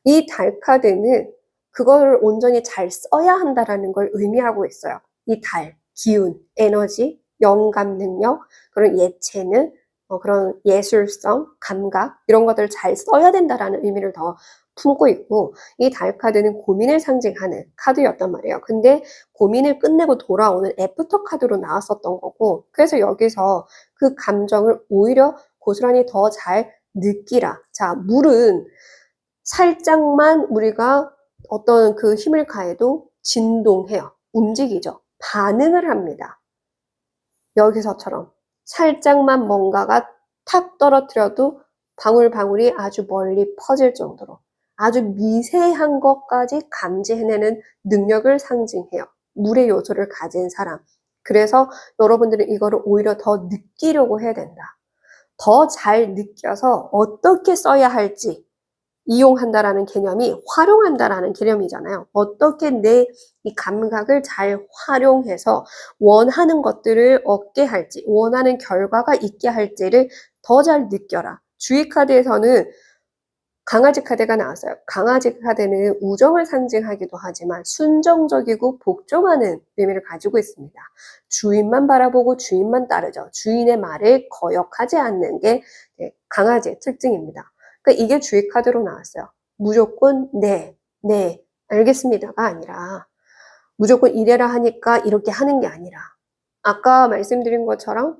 Speaker 2: 이 달 카드는 그걸 온전히 잘 써야 한다라는 걸 의미하고 있어요. 이 달, 기운, 에너지, 영감 능력, 그런 예체능, 그런 예술성, 감각 이런 것들을 잘 써야 된다라는 의미를 더 품고 있고, 이 달 카드는 고민을 상징하는 카드였단 말이에요. 근데 고민을 끝내고 돌아오는 애프터 카드로 나왔었던 거고, 그래서 여기서 그 감정을 오히려 고스란히 더 잘 느끼라. 자, 물은 살짝만 우리가 어떤 그 힘을 가해도 진동해요. 움직이죠. 반응을 합니다. 여기서처럼 살짝만 뭔가가 탁 떨어뜨려도 방울방울이 아주 멀리 퍼질 정도로 아주 미세한 것까지 감지해내는 능력을 상징해요. 물의 요소를 가진 사람. 그래서 여러분들은 이거를 오히려 더 느끼려고 해야 된다. 더 잘 느껴서 어떻게 써야 할지 이용한다라는 개념이 활용한다라는 개념이잖아요. 어떻게 내 이 감각을 잘 활용해서 원하는 것들을 얻게 할지, 원하는 결과가 있게 할지를 더 잘 느껴라. 주의 카드에서는 강아지 카드가 나왔어요. 강아지 카드는 우정을 상징하기도 하지만 순정적이고 복종하는 의미를 가지고 있습니다. 주인만 바라보고 주인만 따르죠. 주인의 말을 거역하지 않는 게 강아지의 특징입니다. 그러니까 이게 주의 카드로 나왔어요. 무조건 네, 알겠습니다가 아니라 무조건 이래라 하니까 이렇게 하는 게 아니라 아까 말씀드린 것처럼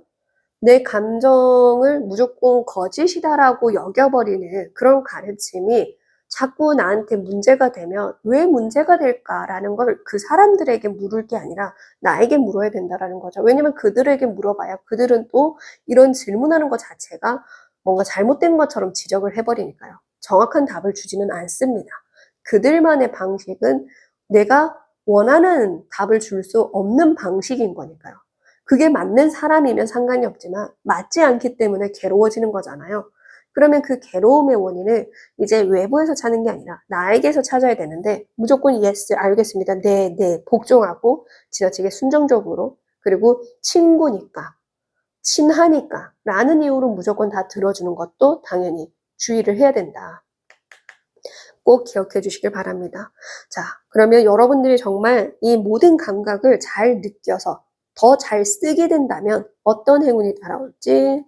Speaker 2: 내 감정을 무조건 거짓이다라고 여겨버리는 그런 가르침이 자꾸 나한테 문제가 되면 왜 문제가 될까라는 걸 그 사람들에게 물을 게 아니라 나에게 물어야 된다라는 거죠. 왜냐면 그들에게 물어봐야 그들은 또 이런 질문하는 것 자체가 뭔가 잘못된 것처럼 지적을 해버리니까요. 정확한 답을 주지는 않습니다. 그들만의 방식은 내가 원하는 답을 줄 수 없는 방식인 거니까요. 그게 맞는 사람이면 상관이 없지만 맞지 않기 때문에 괴로워지는 거잖아요. 그러면 그 괴로움의 원인을 이제 외부에서 찾는 게 아니라 나에게서 찾아야 되는데 무조건 yes, 알겠습니다. 네, 네, 복종하고 지나치게 순종적으로 그리고 친구니까, 친하니까 라는 이유로 무조건 다 들어주는 것도 당연히 주의를 해야 된다. 꼭 기억해 주시길 바랍니다. 자, 그러면 여러분들이 정말 이 모든 감각을 잘 느껴서 더 잘 쓰게 된다면 어떤 행운이 따라올지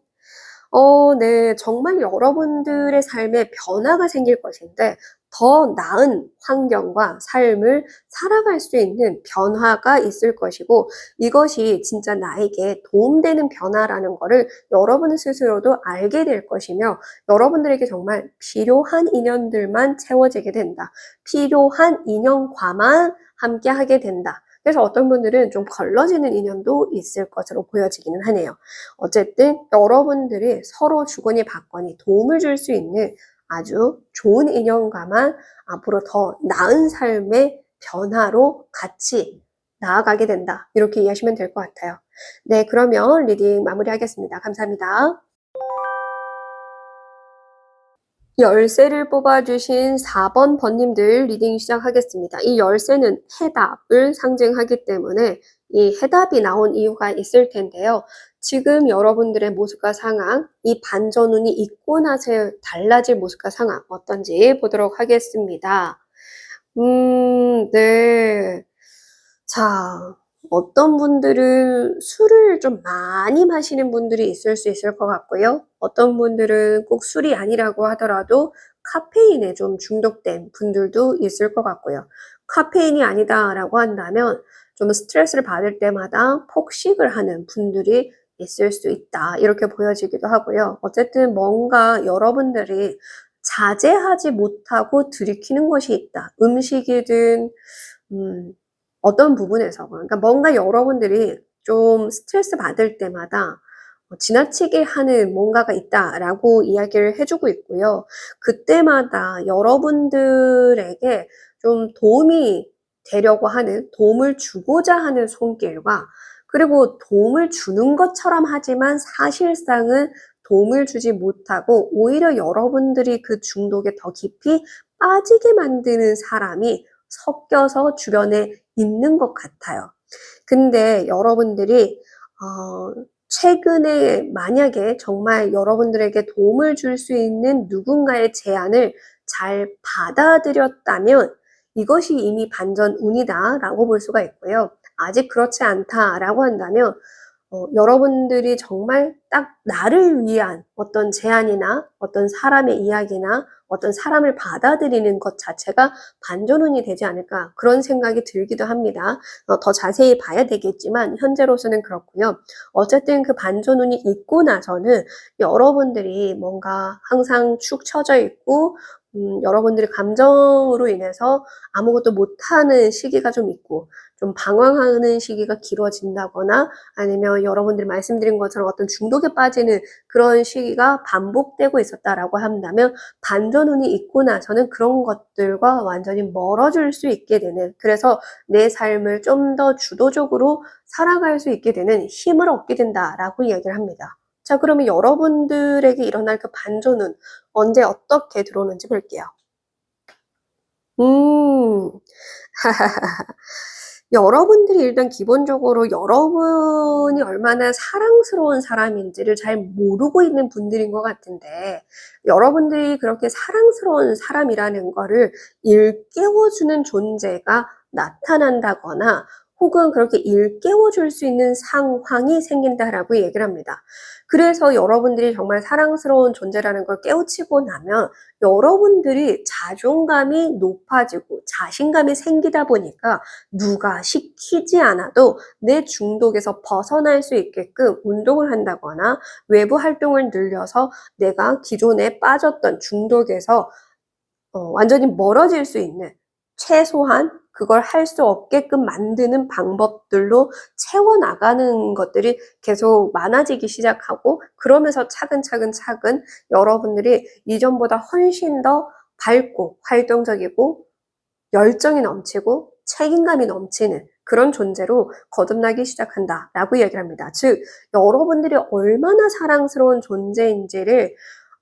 Speaker 2: 네. 정말 여러분들의 삶에 변화가 생길 것인데 더 나은 환경과 삶을 살아갈 수 있는 변화가 있을 것이고 이것이 진짜 나에게 도움되는 변화라는 거를 여러분 스스로도 알게 될 것이며 여러분들에게 정말 필요한 인연들만 채워지게 된다. 필요한 인연과만 함께 하게 된다. 그래서 어떤 분들은 좀 걸러지는 인연도 있을 것으로 보여지기는 하네요. 어쨌든 여러분들이 서로 주거니 받거니 도움을 줄 수 있는 아주 좋은 인연과만 앞으로 더 나은 삶의 변화로 같이 나아가게 된다. 이렇게 이해하시면 될 것 같아요. 네, 그러면 리딩 마무리하겠습니다. 감사합니다. 열쇠를 뽑아주신 4번 번님들 리딩 시작하겠습니다. 이 열쇠는 해답을 상징하기 때문에 이 해답이 나온 이유가 있을 텐데요. 지금 여러분들의 모습과 상황, 이 반전운이 있고 나서 달라질 모습과 상황 어떤지 보도록 하겠습니다. 네. 자, 어떤 분들은 술을 좀 많이 마시는 분들이 있을 수 있을 것 같고요. 어떤 분들은 꼭 술이 아니라고 하더라도 카페인에 좀 중독된 분들도 있을 것 같고요. 카페인이 아니다라고 한다면 좀 스트레스를 받을 때마다 폭식을 하는 분들이 있을 수 있다. 이렇게 보여지기도 하고요. 어쨌든 뭔가 여러분들이 자제하지 못하고 들이키는 것이 있다. 음식이든, 어떤 부분에서 그러니까 뭔가 여러분들이 좀 스트레스 받을 때마다 지나치게 하는 뭔가가 있다라고 이야기를 해주고 있고요. 그때마다 여러분들에게 좀 도움이 되려고 하는, 도움을 주고자 하는 손길과 그리고 도움을 주는 것처럼 하지만 사실상은 도움을 주지 못하고 오히려 여러분들이 그 중독에 더 깊이 빠지게 만드는 사람이 섞여서 주변에 있는 것 같아요. 근데 여러분들이 최근에 만약에 정말 여러분들에게 도움을 줄 수 있는 누군가의 제안을 잘 받아들였다면 이것이 이미 반전운이다라고 볼 수가 있고요. 아직 그렇지 않다라고 한다면 여러분들이 정말 딱 나를 위한 어떤 제안이나 어떤 사람의 이야기나 어떤 사람을 받아들이는 것 자체가 반전운이 되지 않을까 그런 생각이 들기도 합니다. 더 자세히 봐야 되겠지만 현재로서는 그렇고요. 어쨌든 그 반전운이 있고 나서는 여러분들이 뭔가 항상 축 처져 있고 여러분들이 감정으로 인해서 아무것도 못하는 시기가 좀 있고 좀 방황하는 시기가 길어진다거나 아니면 여러분들이 말씀드린 것처럼 어떤 중독에 빠지는 그런 시기가 반복되고 있었다라고 한다면 반전운이 있고 나서는 그런 것들과 완전히 멀어질 수 있게 되는 그래서 내 삶을 좀 더 주도적으로 살아갈 수 있게 되는 힘을 얻게 된다라고 이야기를 합니다. 자, 그러면 여러분들에게 일어날 그 반전운 언제 어떻게 들어오는지 볼게요. 음. 여러분들이 일단 기본적으로 여러분이 얼마나 사랑스러운 사람인지를 잘 모르고 있는 분들인 것 같은데 여러분들이 그렇게 사랑스러운 사람이라는 거를 일깨워주는 존재가 나타난다거나 혹은 그렇게 일깨워줄 수 있는 상황이 생긴다라고 얘기를 합니다. 그래서 여러분들이 정말 사랑스러운 존재라는 걸 깨우치고 나면 여러분들이 자존감이 높아지고 자신감이 생기다 보니까 누가 시키지 않아도 내 중독에서 벗어날 수 있게끔 운동을 한다거나 외부 활동을 늘려서 내가 기존에 빠졌던 중독에서 완전히 멀어질 수 있는 최소한 그걸 할 수 없게끔 만드는 방법들로 채워나가는 것들이 계속 많아지기 시작하고 그러면서 차근차근 여러분들이 이전보다 훨씬 더 밝고 활동적이고 열정이 넘치고 책임감이 넘치는 그런 존재로 거듭나기 시작한다라고 이야기를 합니다. 즉, 여러분들이 얼마나 사랑스러운 존재인지를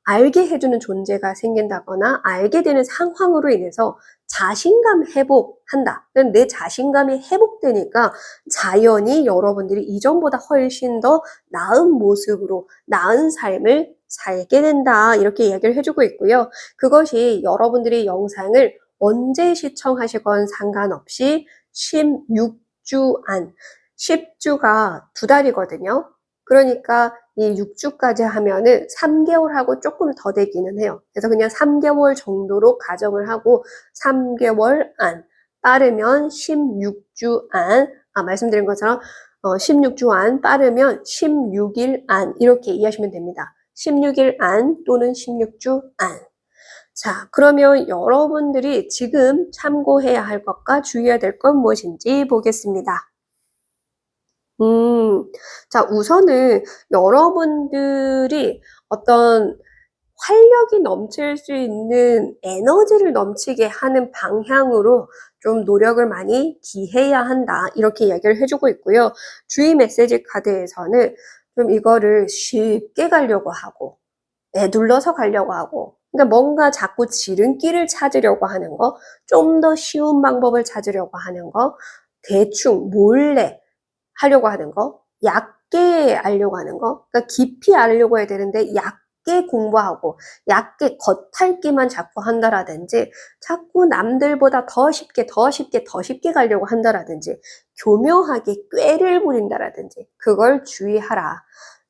Speaker 2: 알게 해주는 존재가 생긴다거나 알게 되는 상황으로 인해서 자신감 회복한다. 내 자신감이 회복되니까 자연히 여러분들이 이전보다 훨씬 더 나은 모습으로 나은 삶을 살게 된다. 이렇게 이야기를 해주고 있고요. 그것이 여러분들이 영상을 언제 시청하시건 상관없이 16주 안, 10주가 2달이거든요. 그러니까 이 6주까지 하면은 3개월하고 조금 더 되기는 해요. 그래서 그냥 3개월 정도로 가정을 하고 3개월 안, 빠르면 16주 안, 말씀드린 것처럼 16주 안, 빠르면 16일 안 이렇게 이해하시면 됩니다. 16일 안 또는 16주 안. 자, 그러면 여러분들이 지금 참고해야 할 것과 주의해야 될 건 무엇인지 보겠습니다. 자, 우선은 여러분들이 어떤 활력이 넘칠 수 있는 에너지를 넘치게 하는 방향으로 좀 노력을 많이 기해야 한다. 이렇게 이야기를 해주고 있고요. 주의 메시지 카드에서는 좀 이거를 쉽게 가려고 하고, 에둘러서 가려고 하고, 그러니까 뭔가 자꾸 지름길을 찾으려고 하는 거, 좀 더 쉬운 방법을 찾으려고 하는 거, 대충 몰래 하려고 하는 거, 얕게 알려고 하는 거, 그러니까 깊이 알려고 해야 되는데 얕게 공부하고 얕게 겉핥기만 자꾸 한다라든지 자꾸 남들보다 더 쉽게 가려고 한다라든지 교묘하게 꾀를 부린다라든지 그걸 주의하라.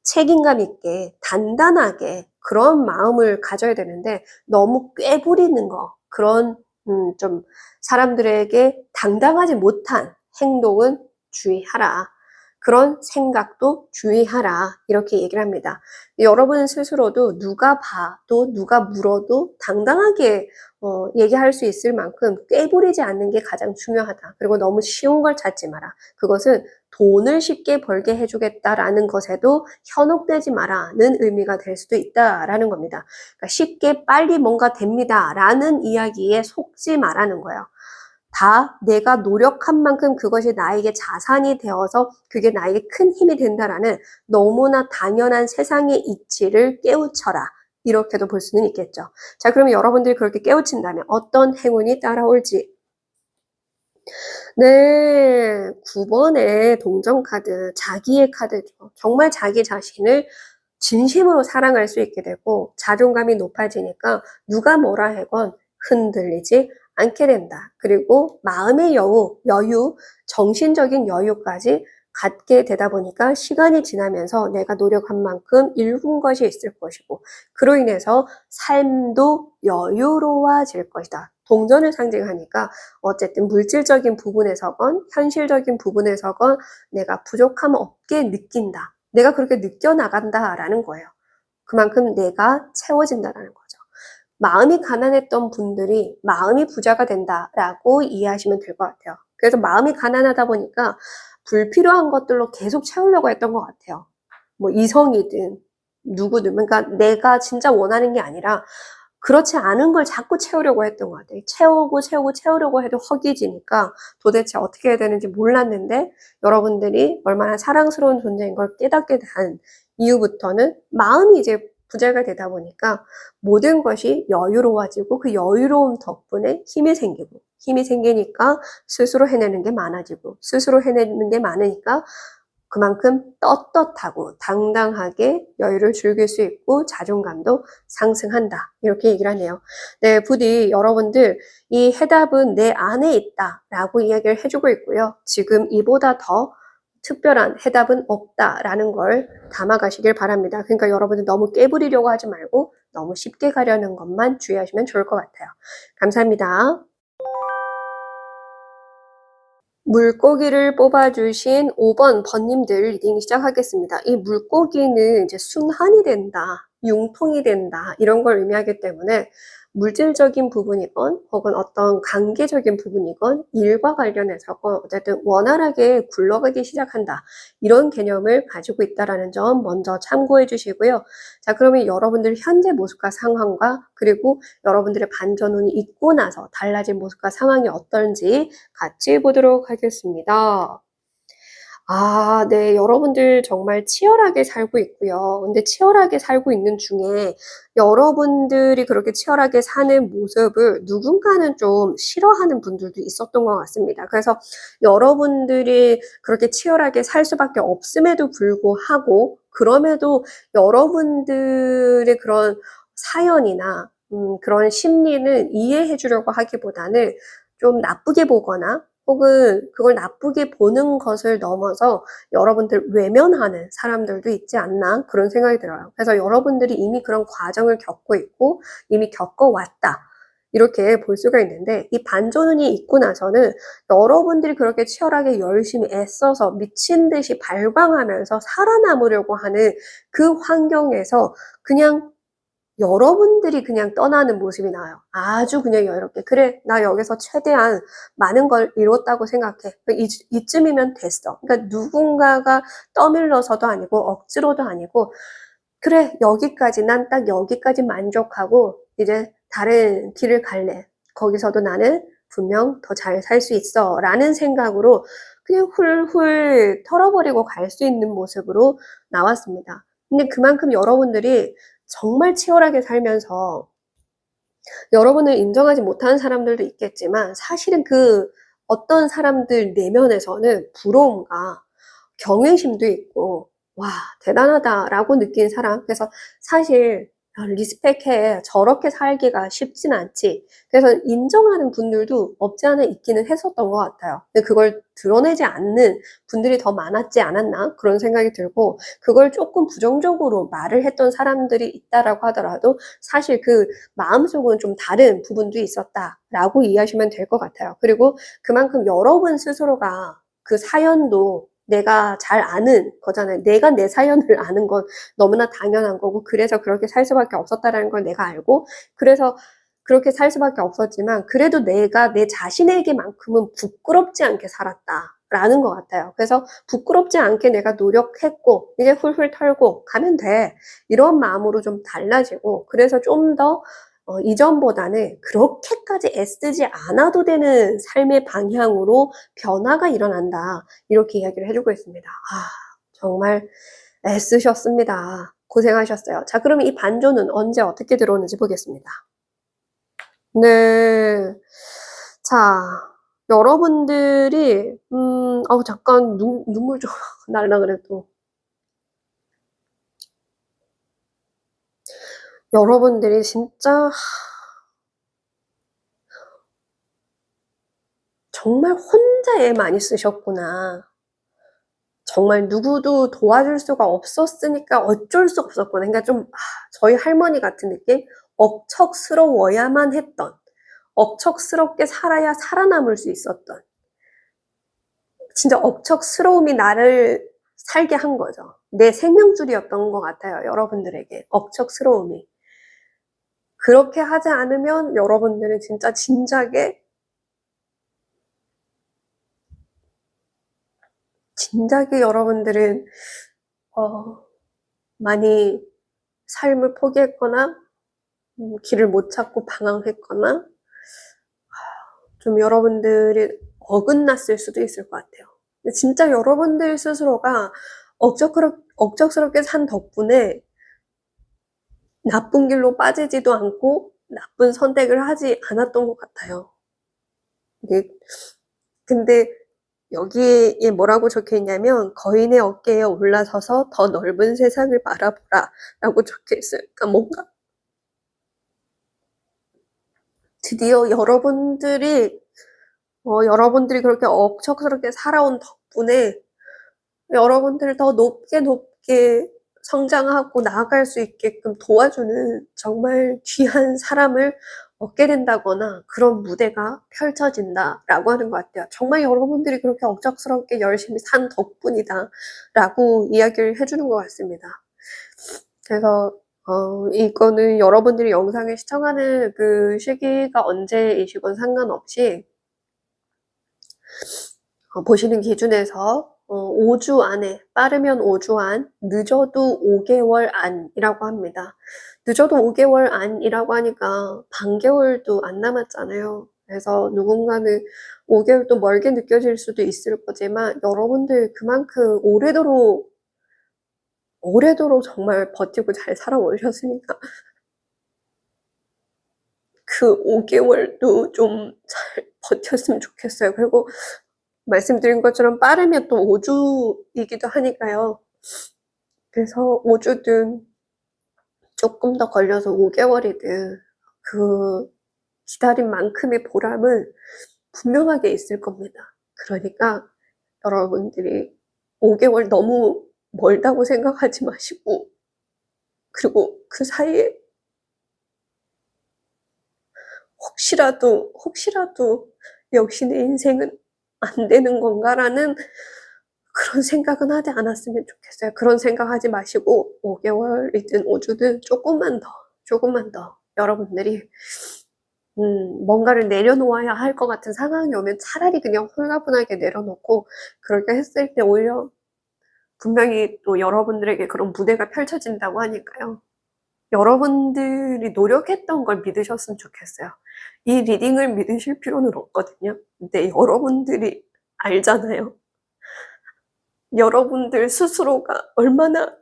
Speaker 2: 책임감 있게 단단하게 그런 마음을 가져야 되는데 너무 꾀 부리는 거, 그런 좀 사람들에게 당당하지 못한 행동은 주의하라. 그런 생각도 주의하라. 이렇게 얘기를 합니다. 여러분 스스로도 누가 봐도 누가 물어도 당당하게 얘기할 수 있을 만큼 꾀부리지 않는 게 가장 중요하다. 그리고 너무 쉬운 걸 찾지 마라. 그것은 돈을 쉽게 벌게 해주겠다라는 것에도 현혹되지 마라는 의미가 될 수도 있다라는 겁니다. 그러니까 쉽게 빨리 뭔가 됩니다라는 이야기에 속지 마라는 거예요. 다 내가 노력한 만큼 그것이 나에게 자산이 되어서 그게 나에게 큰 힘이 된다라는 너무나 당연한 세상의 이치를 깨우쳐라. 이렇게도 볼 수는 있겠죠. 자, 그러면 여러분들이 그렇게 깨우친다면 어떤 행운이 따라올지. 네, 9번의 동전카드, 자기의 카드죠. 정말 자기 자신을 진심으로 사랑할 수 있게 되고 자존감이 높아지니까 누가 뭐라 하건 흔들리지 않게 된다. 그리고 마음의 여유, 정신적인 여유까지 갖게 되다 보니까 시간이 지나면서 내가 노력한 만큼 이룬 것이 있을 것이고 그로 인해서 삶도 여유로워질 것이다. 동전을 상징하니까 어쨌든 물질적인 부분에서건 현실적인 부분에서건 내가 부족함 없게 느낀다. 내가 그렇게 느껴나간다라는 거예요. 그만큼 내가 채워진다라는 거죠. 마음이 가난했던 분들이 마음이 부자가 된다라고 이해하시면 될 것 같아요. 그래서 마음이 가난하다 보니까 불필요한 것들로 계속 채우려고 했던 것 같아요. 뭐 이성이든 누구든. 그러니까 내가 진짜 원하는 게 아니라 그렇지 않은 걸 자꾸 채우려고 했던 것 같아요. 채우려고 해도 허기지니까 도대체 어떻게 해야 되는지 몰랐는데 여러분들이 얼마나 사랑스러운 존재인 걸 깨닫게 된 이후부터는 마음이 이제 부자가 되다 보니까 모든 것이 여유로워지고 그 여유로움 덕분에 힘이 생기니까 스스로 해내는 게 많아지고 스스로 해내는 게 많으니까 그만큼 떳떳하고 당당하게 여유를 즐길 수 있고 자존감도 상승한다. 이렇게 얘기를 하네요. 네, 부디 여러분들 이 해답은 내 안에 있다라고 이야기를 해주고 있고요. 지금 이보다 더 특별한 해답은 없다라는 걸 담아가시길 바랍니다. 그러니까 여러분들 너무 깨부리려고 하지 말고 너무 쉽게 가려는 것만 주의하시면 좋을 것 같아요. 감사합니다. 물고기를 뽑아주신 5번 번님들 리딩 시작하겠습니다. 이 물고기는 이제 순환이 된다, 융통이 된다, 이런 걸 의미하기 때문에 물질적인 부분이건 혹은 어떤 관계적인 부분이건 일과 관련해서건 어쨌든 원활하게 굴러가기 시작한다. 이런 개념을 가지고 있다라는 점 먼저 참고해 주시고요. 자, 그러면 여러분들 현재 모습과 상황과 그리고 여러분들의 반전운이 있고 나서 달라진 모습과 상황이 어떤지 같이 보도록 하겠습니다. 아, 네. 여러분들 정말 치열하게 살고 있고요. 근데 치열하게 살고 있는 중에 여러분들이 그렇게 치열하게 사는 모습을 누군가는 좀 싫어하는 분들도 있었던 것 같습니다. 그래서 여러분들이 그렇게 치열하게 살 수밖에 없음에도 불구하고 그럼에도 여러분들의 그런 사연이나 그런 심리는 이해해 주려고 하기보다는 좀 나쁘게 보거나 혹은 그걸 나쁘게 보는 것을 넘어서 여러분들 외면하는 사람들도 있지 않나 그런 생각이 들어요. 그래서 여러분들이 이미 그런 과정을 겪고 있고 이미 겪어왔다. 이렇게 볼 수가 있는데 이 반전운이 있고 나서는 여러분들이 그렇게 치열하게 열심히 애써서 미친 듯이 발광하면서 살아남으려고 하는 그 환경에서 그냥 여러분들이 그냥 떠나는 모습이 나와요. 아주 그냥 여유롭게. 그래, 나 여기서 최대한 많은 걸 이뤘다고 생각해. 이쯤이면 됐어. 그러니까 누군가가 떠밀러서도 아니고 억지로도 아니고 그래, 여기까지, 난 딱 여기까지 만족하고 이제 다른 길을 갈래. 거기서도 나는 분명 더 잘 살 수 있어. 라는 생각으로 그냥 훌훌 털어버리고 갈 수 있는 모습으로 나왔습니다. 근데 그만큼 여러분들이 정말 치열하게 살면서 여러분을 인정하지 못하는 사람들도 있겠지만 사실은 그 어떤 사람들 내면에서는 부러움과 경외심도 있고 와 대단하다라고 느낀 사람 그래서 사실 리스펙해 저렇게 살기가 쉽진 않지 그래서 인정하는 분들도 없지 않아 있기는 했었던 것 같아요. 근데 그걸 드러내지 않는 분들이 더 많았지 않았나 그런 생각이 들고 그걸 조금 부정적으로 말을 했던 사람들이 있다라고 하더라도 사실 그 마음속은 좀 다른 부분도 있었다라고 이해하시면 될 것 같아요. 그리고 그만큼 여러분 스스로가 그 사연도 내가 잘 아는 거잖아요. 내가 내 사연을 아는 건 너무나 당연한 거고 그래서 그렇게 살 수밖에 없었다라는 걸 내가 알고 그래서 그렇게 살 수밖에 없었지만 그래도 내가 내 자신에게만큼은 부끄럽지 않게 살았다라는 것 같아요. 그래서 부끄럽지 않게 내가 노력했고 이제 훌훌 털고 가면 돼. 이런 마음으로 좀 달라지고 그래서 좀 더 이전보다는 그렇게까지 애쓰지 않아도 되는 삶의 방향으로 변화가 일어난다. 이렇게 이야기를 해주고 있습니다. 아, 정말 애쓰셨습니다. 고생하셨어요. 자, 그러면 이 반조는 언제 어떻게 들어오는지 보겠습니다. 네. 자, 여러분들이, 잠깐 눈물 좀 날라 그래도. 여러분들이 진짜 정말 혼자 애 많이 쓰셨구나. 정말 누구도 도와줄 수가 없었으니까 어쩔 수 없었구나. 그러니까 좀 저희 할머니 같은 느낌? 억척스러워야만 했던, 억척스럽게 살아야 살아남을 수 있었던 진짜 억척스러움이 나를 살게 한 거죠. 내 생명줄이었던 것 같아요. 여러분들에게 억척스러움이. 그렇게 하지 않으면 여러분들은 진짜 진작에 여러분들은 많이 삶을 포기했거나 길을 못 찾고 방황했거나 좀 여러분들이 어긋났을 수도 있을 것 같아요. 근데 진짜 여러분들 스스로가 억척스럽게 산 덕분에 나쁜 길로 빠지지도 않고 나쁜 선택을 하지 않았던 것 같아요. 근데 여기에 뭐라고 적혀 있냐면 거인의 어깨에 올라서서 더 넓은 세상을 바라보라 라고 적혀 있어요. 그러니까 뭔가 드디어 여러분들이 그렇게 억척스럽게 살아온 덕분에 여러분들을 더 높게 성장하고 나아갈 수 있게끔 도와주는 정말 귀한 사람을 얻게 된다거나 그런 무대가 펼쳐진다라고 하는 것 같아요. 정말 여러분들이 그렇게 억척스럽게 열심히 산 덕분이다라고 이야기를 해주는 것 같습니다. 그래서 이거는 여러분들이 영상을 시청하는 그 시기가 언제이시건 상관없이 보시는 기준에서 5주 안에, 빠르면 5주 안, 늦어도 5개월 안이라고 합니다. 늦어도 5개월 안이라고 하니까 반개월도 안 남았잖아요. 그래서 누군가는 5개월도 멀게 느껴질 수도 있을 거지만 여러분들 그만큼 오래도록 정말 버티고 잘 살아오셨으니까 그 5개월도 좀 잘 버텼으면 좋겠어요. 그리고 말씀드린 것처럼 빠르면 또 5주이기도 하니까요. 그래서 5주든 조금 더 걸려서 5개월이든 그 기다린 만큼의 보람은 분명하게 있을 겁니다. 그러니까 여러분들이 5개월 너무 멀다고 생각하지 마시고, 그리고 그 사이에 혹시라도 역시 내 인생은 안 되는 건가라는 그런 생각은 하지 않았으면 좋겠어요. 그런 생각하지 마시고 5개월이든 5주든 조금만 더 여러분들이 뭔가를 내려놓아야 할 것 같은 상황이 오면 차라리 그냥 홀가분하게 내려놓고, 그렇게 했을 때 오히려 분명히 또 여러분들에게 그런 무대가 펼쳐진다고 하니까요. 여러분들이 노력했던 걸 믿으셨으면 좋겠어요. 이 리딩을 믿으실 필요는 없거든요. 근데 여러분들이 알잖아요. 여러분들 스스로가 얼마나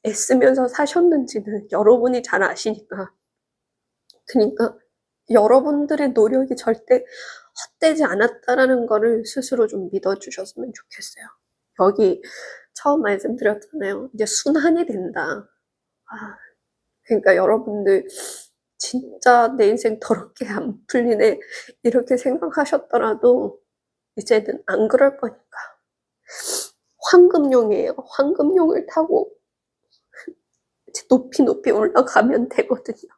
Speaker 2: 애쓰면서 사셨는지는 여러분이 잘 아시니까. 그러니까 여러분들의 노력이 절대 헛되지 않았다라는 거를 스스로 좀 믿어주셨으면 좋겠어요. 여기 처음 말씀드렸잖아요. 이제 순환이 된다. 그러니까 여러분들 진짜 내 인생 더럽게 안 풀리네 이렇게 생각하셨더라도 이제는 안 그럴 거니까. 황금용이에요. 황금용을 타고 이제 높이 올라가면 되거든요.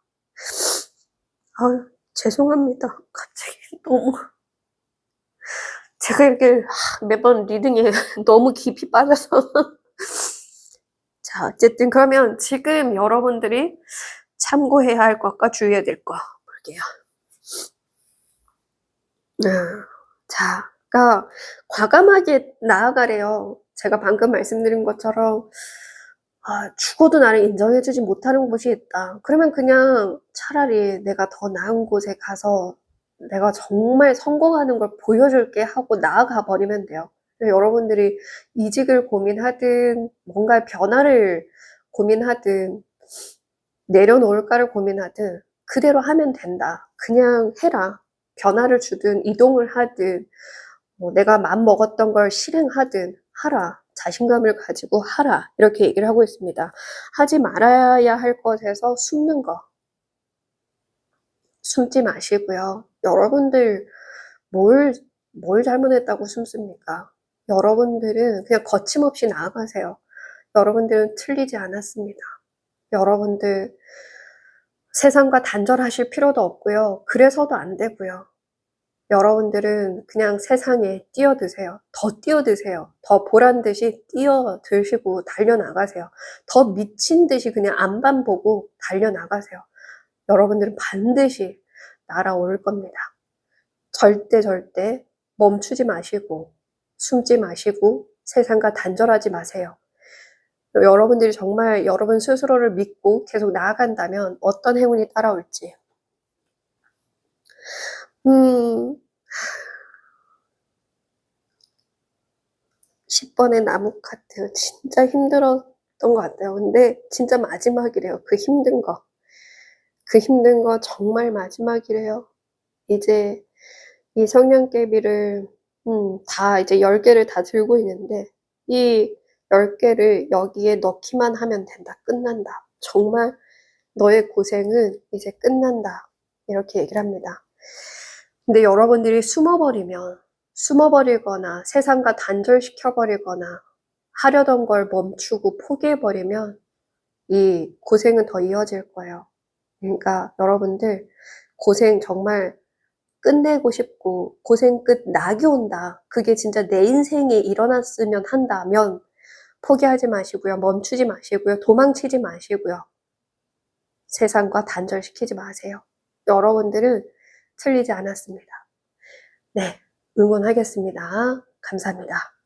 Speaker 2: 죄송합니다. 갑자기 너무 제가 이렇게 매번 리딩에 너무 깊이 빠져서 자, 어쨌든 그러면 지금 여러분들이 참고해야 할 것과 주의해야 될 거 볼게요. 자, 그러니까 과감하게 나아가래요. 제가 방금 말씀드린 것처럼 죽어도 나를 인정해주지 못하는 곳이 있다. 그러면 그냥 차라리 내가 더 나은 곳에 가서 내가 정말 성공하는 걸 보여줄게 하고 나아가 버리면 돼요. 여러분들이 이직을 고민하든 뭔가 변화를 고민하든 내려놓을까를 고민하든 그대로 하면 된다. 그냥 해라. 변화를 주든 이동을 하든 내가 마음먹었던 걸 실행하든 하라. 자신감을 가지고 하라. 이렇게 얘기를 하고 있습니다. 하지 말아야 할 것에서 숨는 거. 숨지 마시고요. 여러분들 뭘 잘못했다고 숨습니까? 여러분들은 그냥 거침없이 나아가세요. 여러분들은 틀리지 않았습니다. 여러분들 세상과 단절하실 필요도 없고요. 그래서도 안 되고요. 여러분들은 그냥 세상에 뛰어드세요. 더 뛰어드세요. 더 보란듯이 뛰어드시고 달려나가세요. 더 미친 듯이 그냥 앞만 보고 달려나가세요. 여러분들은 반드시 날아올 겁니다. 절대 멈추지 마시고 숨지 마시고 세상과 단절하지 마세요. 여러분들이 정말 여러분 스스로를 믿고 계속 나아간다면 어떤 행운이 따라올지. 10번의 나무 카트 진짜 힘들었던 것 같아요. 근데 진짜 마지막이래요. 그 힘든 거 정말 마지막이래요. 이제 이 성냥개비를 다 이제 10개를 다 들고 있는데 이 10개를 여기에 넣기만 하면 된다. 끝난다. 정말 너의 고생은 이제 끝난다. 이렇게 얘기를 합니다. 근데 여러분들이 숨어버리거나 세상과 단절시켜버리거나 하려던 걸 멈추고 포기해버리면 이 고생은 더 이어질 거예요. 그러니까 여러분들 고생 정말 끝내고 싶고 고생 끝 낙이 온다. 그게 진짜 내 인생에 일어났으면 한다면 포기하지 마시고요. 멈추지 마시고요. 도망치지 마시고요. 세상과 단절시키지 마세요. 여러분들은 틀리지 않았습니다. 네, 응원하겠습니다. 감사합니다.